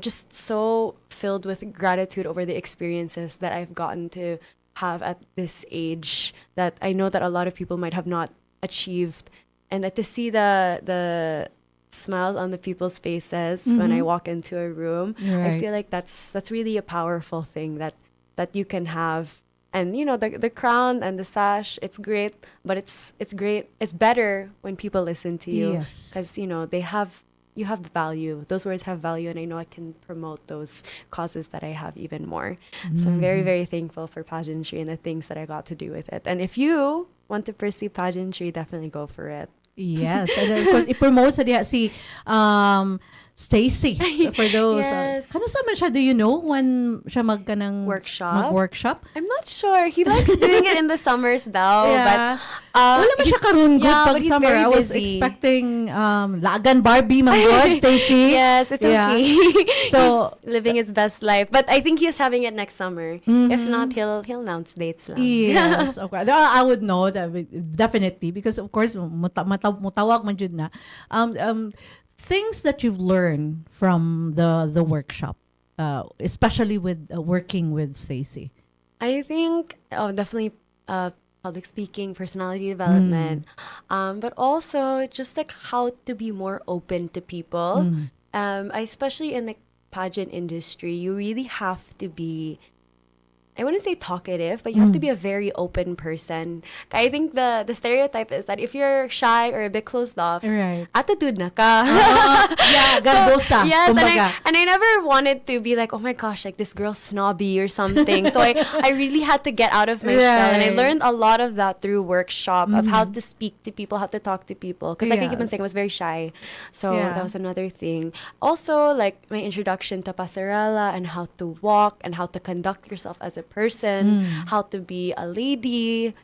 just so filled with gratitude over the experiences that I've gotten to have at this age that I know that a lot of people might have not achieved. And to see the smiles on the people's faces when I walk into a room, I feel like that's really a powerful thing that you can have. And the crown and the sash, it's great, but it's great. It's better when people listen to you, because you have value. Those words have value, and I know I can promote those causes that I have even more. So I'm very, very thankful for pageantry and the things that I got to do with it. And if you want to pursue pageantry, definitely go for it. Yes, and of course, i-promote sa diha si Stacy for those. Yes. Kano sa man siya, do you know when siya mag-workshop? I'm not sure. He likes doing it in the summers though. Yeah. But Wala man siya karon good yeah, pag but he's summer. very I was busy. expecting Lagan Barbie man good, Stacy. Yes, it's okay. So he's living his best life. But I think he's having it next summer. If not, he'll announce dates lang. Yes, okay. I would know that definitely, because of course mutawag man jud na. Things that you've learned from the workshop, especially with working with Stacy. I think definitely public speaking, personality development, but also just like how to be more open to people. Especially in the pageant industry, you really have to be, I wouldn't say talkative, but you have to be a very open person. I think the stereotype is that if you're shy or a bit closed off, Right. attitude na ka. Yeah, garbosa. Yes, kumbaga. and I never wanted to be like, oh my gosh, like this girl's snobby or something. So I really had to get out of my shell, and I Right. learned a lot of that through workshop of how to speak to people, how to talk to people. Because like I keep on saying, I was very shy. So Yeah. that was another thing. Also, like my introduction to pasarela and how to walk and how to conduct yourself as a a person, how to be a lady,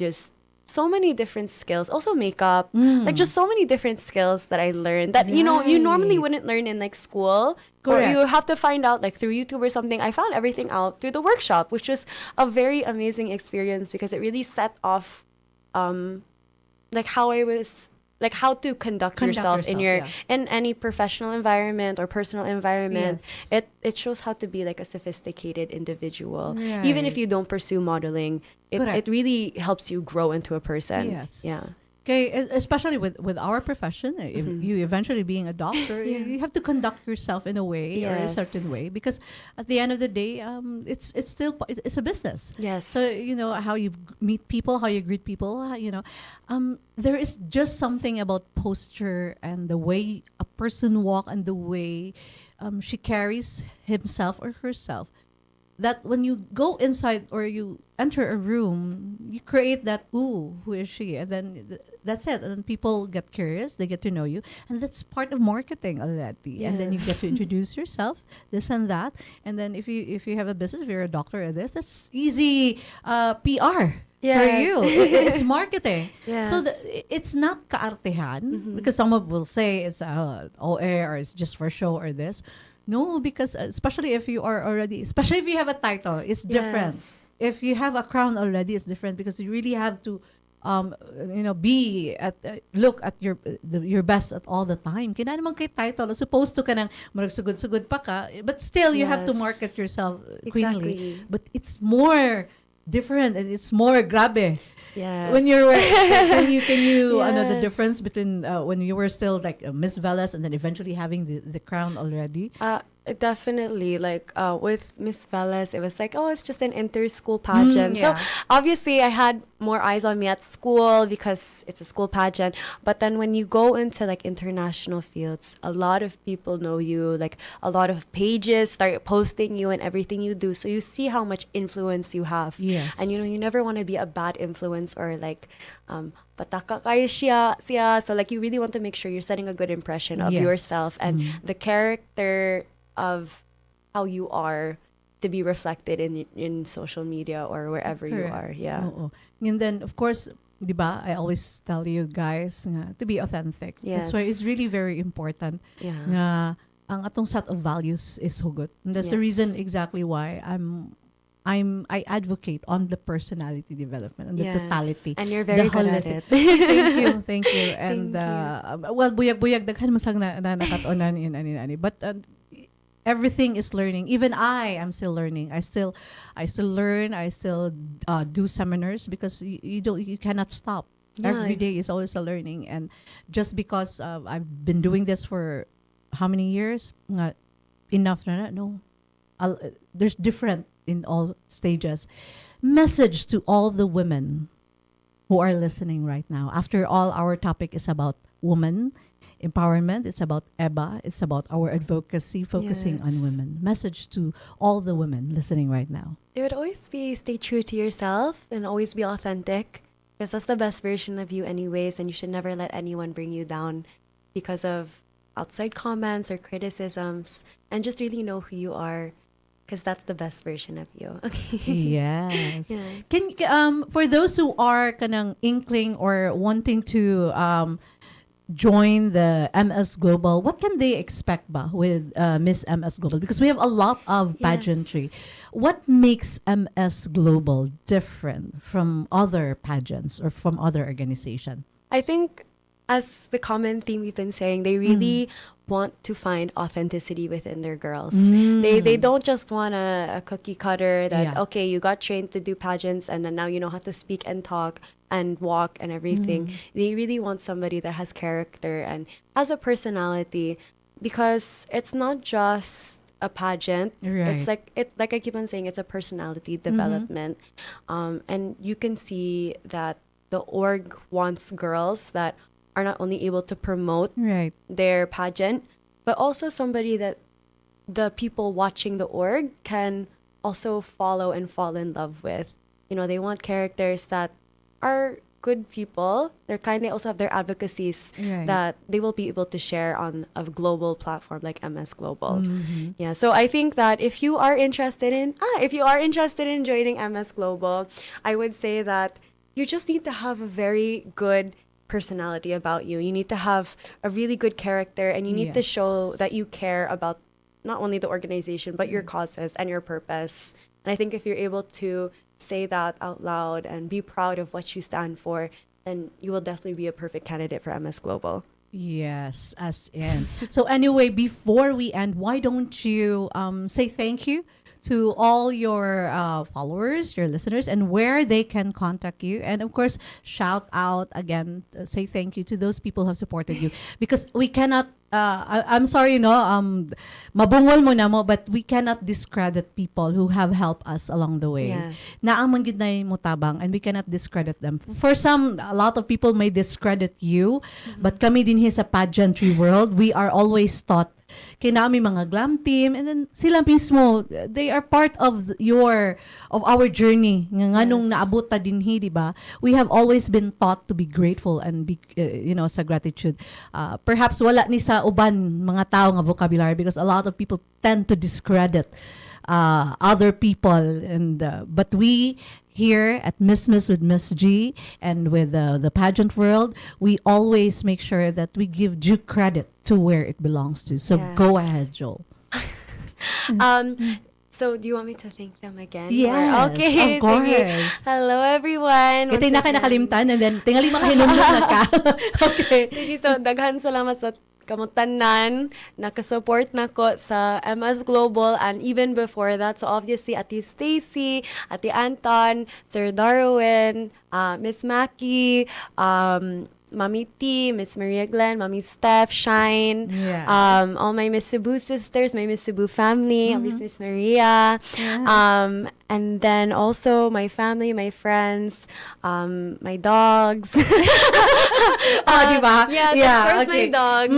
just so many different skills. Also makeup, like just so many different skills that I learned that you normally Right. wouldn't learn in like school, or Correct. you have to find out like through YouTube or something. I found everything out through the workshop, which was a very amazing experience because it really set off um like how I was like how to conduct Conduct yourself in yourself, your yeah. in any professional environment or personal environment. Yes. It shows how to be like a sophisticated individual. Even if Right. you don't pursue modeling, it Correct. really helps you grow into a person. Yeah. Yes. Okay, especially with our profession, if you eventually being a doctor, you have to conduct yourself in a way or a certain Yes. way because at the end of the day, it's still it's a business. Yes. So how you meet people, how you greet people, there is just something about posture and the way a person walk and the way she carries himself or herself that when you go inside or you enter a room, you create that, ooh, who is she? And then that's it. And then people get curious, they get to know you. And that's part of marketing already. And then you get to introduce yourself, this and that. And then if you have a business, if you're a doctor or this, that's easy PR. For Yes. you, it's marketing. So Yes. it's not kaartehan because someone will say it's OA or it's just for show or this. No, because especially if you are already, especially if you have a title, it's different. Yes. If you have a crown already, it's different because you really have to, be at look at your best at all the time. Kaya naman kay title, as opposed to kanang sugod-sugod pa ka, but still you have to market Yes. yourself queenly. Exactly. But it's more different and it's more grabe. Yes. When you're can you know the Yes. difference between when you were still like Miss Velas and then eventually having the crown already. Definitely. Like with Miss Velas, it was like, oh, it's just an inter-school pageant. So Yeah. obviously, I had more eyes on me at school because it's a school pageant. But then when you go into like international fields, a lot of people know you. Like a lot of pages start posting you and everything you do. So you see how much influence you have. Yes. And you never want to be a bad influence or like pataka kayo siya. So like you really want to make sure you're setting a good impression of Yes. yourself and the character of how you are to be reflected in social media or wherever you Correct. are. Yeah. Oo. And then of course, 'di ba? I always tell you guys nga, to be authentic. That's why it's Yes. really very important Yeah. nga ang atong set of values is hugot. And that's the Yes. reason exactly why I advocate on the personality development and the Yes. totality. And you're very The good at holistic- it. Thank you. And Thank you. well, buyag-buyag daghan masang na nakatonan in ani. But everything is learning. Even I am still learning. I still learn. I still do seminars because you cannot stop. Yeah. Every day is always a learning. And just because I've been doing this for how many years? Nga, enough na no. There's different in all stages. Message to all the women who are listening right now. After all, our topic is about women empowerment. It's about EBA. It's about our advocacy focusing on Yes. women. Message to all the women listening right now. It would always be stay true to yourself and always be authentic because that's the best version of you anyways, and you should never let anyone bring you down because of outside comments or criticisms, and just really know who you are because that's the best version of you. Okay. Yes. Yes. For those who are kanang inkling or wanting to join the MS Global, what can they expect ba with Miss MS Global? Because we have a lot of pageantry. Yes. What makes MS Global different from other pageants or from other organization? I think, as the common theme we've been saying, they really want to find authenticity within their girls. They don't just want a cookie cutter that, Yeah. okay, you got trained to do pageants and then now you know how to speak and talk and walk and everything. They really want somebody that has character and has a personality, because it's not just a pageant. Right. It's like I keep on saying, it's a personality development. And you can see that the org wants girls that are not only able to promote Right. their pageant, but also somebody that the people watching the org can also follow and fall in love with. They want characters that are good people. They're kind. They also have their advocacies Right. that they will be able to share on a global platform like MS Global. Mhm. Yeah. So I think that if you are interested in joining MS Global, I would say that you just need to have a very good personality about you. You need to have a really good character, and you need to show that Yes. you care about not only the organization but your causes and your purpose. And I think if you're able to say that out loud and be proud of what you stand for, then you will definitely be a perfect candidate for MS Global. Yes, as in. So anyway, before we end, why don't you say thank you to all your followers, your listeners, and where they can contact you, and of course, shout out again, say thank you to those people who have supported you, because we cannot. I'm sorry, no. Mabungol mo na mo, but we cannot discredit people who have helped us along the way. Yes. Naamang gid na yung mutabang, and we cannot discredit them. For some, a lot of people may discredit you, but kami din here sa pageantry world, we are always taught kinami mga glam team, and then sila mismo, they are part of our journey nga nganong Yes. naabot ta dinhi, di ba? We have always been taught to be grateful and be sa gratitude. Perhaps wala ni sa uban mga tao nga vocabulary, because a lot of people tend to discredit other people, and but we here at Miss with Miss G and with the pageant world, we always make sure that we give due credit to where it belongs to. So go Yes. ahead, Joel. Um, so do you want me to thank them again? Yes, Okay. of Sige. course. Hello, everyone. Ito Once na kayo again. nakalimtan, and then tingali makahilumdum na ka. Okay. Sige, so daghan salamat sa kamutanan, nakasupport nako sa MS Global, and even before that. So obviously, Ate Stacy, Ate Anton, Sir Darwin, Miss Mackie, Mami T, Miss Maria Glenn, Mami Steph, Shine, Yes. all my Miss Cebu sisters, my Miss Cebu family, Mhm. Miss Maria, Yeah. and then also my family, my friends, my dogs. Di ba? Yes, Yeah, of course, my okay. dogs.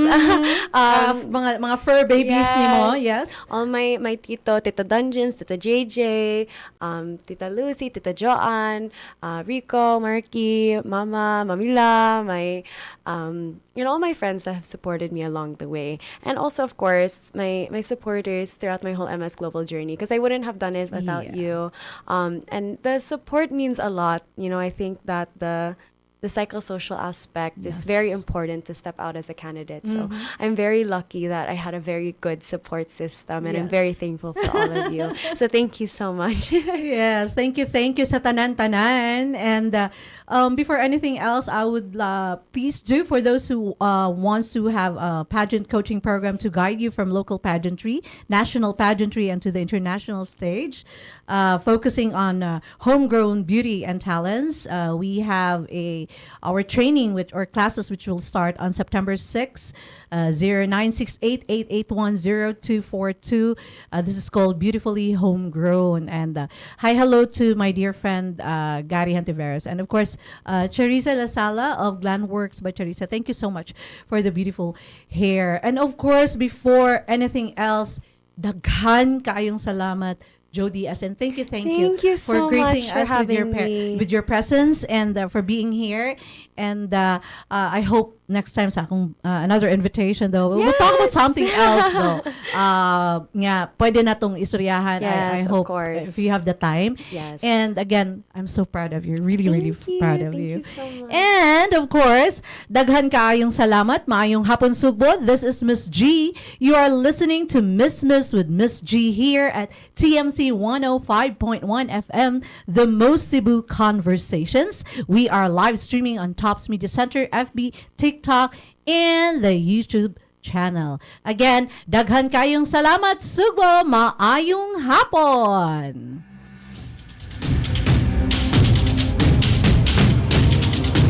Mga fur babies ni mo, yes? All my Tita Dungeons, Tita JJ, Tita Lucy, Tita Joanne, Rico, Marky, Mama, Mamila, all my friends that have supported me along the way. And also, of course, my supporters throughout my whole MS Global journey, because I wouldn't have done it without Yeah. you. And the support means a lot. I think that the psychosocial aspect is very Yes. important to step out as a candidate. So Mhm. I'm very lucky that I had a very good support system, and I'm very Yes. thankful for all of you. So thank you so much. Yes, thank you sa tanan-tanan. And before anything else, I would please do, for those who wants to have a pageant coaching program to guide you from local pageantry, national pageantry, and to the international stage, focusing on homegrown beauty and talents. We have our training or classes which will start on September 6th, 0968-881-0242. This is called Beautifully Homegrown. And hello to my dear friend Gary Hantiveros, and of course Charissa Lasala of Glanworks by Charissa. Thank you so much for the beautiful hair. And of course, before anything else, daghan kaayong salamat, Jody, and thank you Thank you for so gracing much for us with your having me. with your presence, and for being here. And I hope next time sa akong another invitation though, we'll talk about Yes! something else though. Pwede na tong istoryahan. I Yes, of hope course. if you have the time. Yes. And again, I'm so proud of you. Really, really Thank you. proud of Thank you. you so much. And of course, daghan kaayong salamat. Maayong hapon sugbo. This is Miss G. You are listening to Miss with Miss G here at TMC 105.1 FM, the most Cebu conversations. We are live streaming on Tops Media Center, FB, TikTok, and the YouTube channel. Again, daghan kayong salamat, sugbo. Maayong hapon.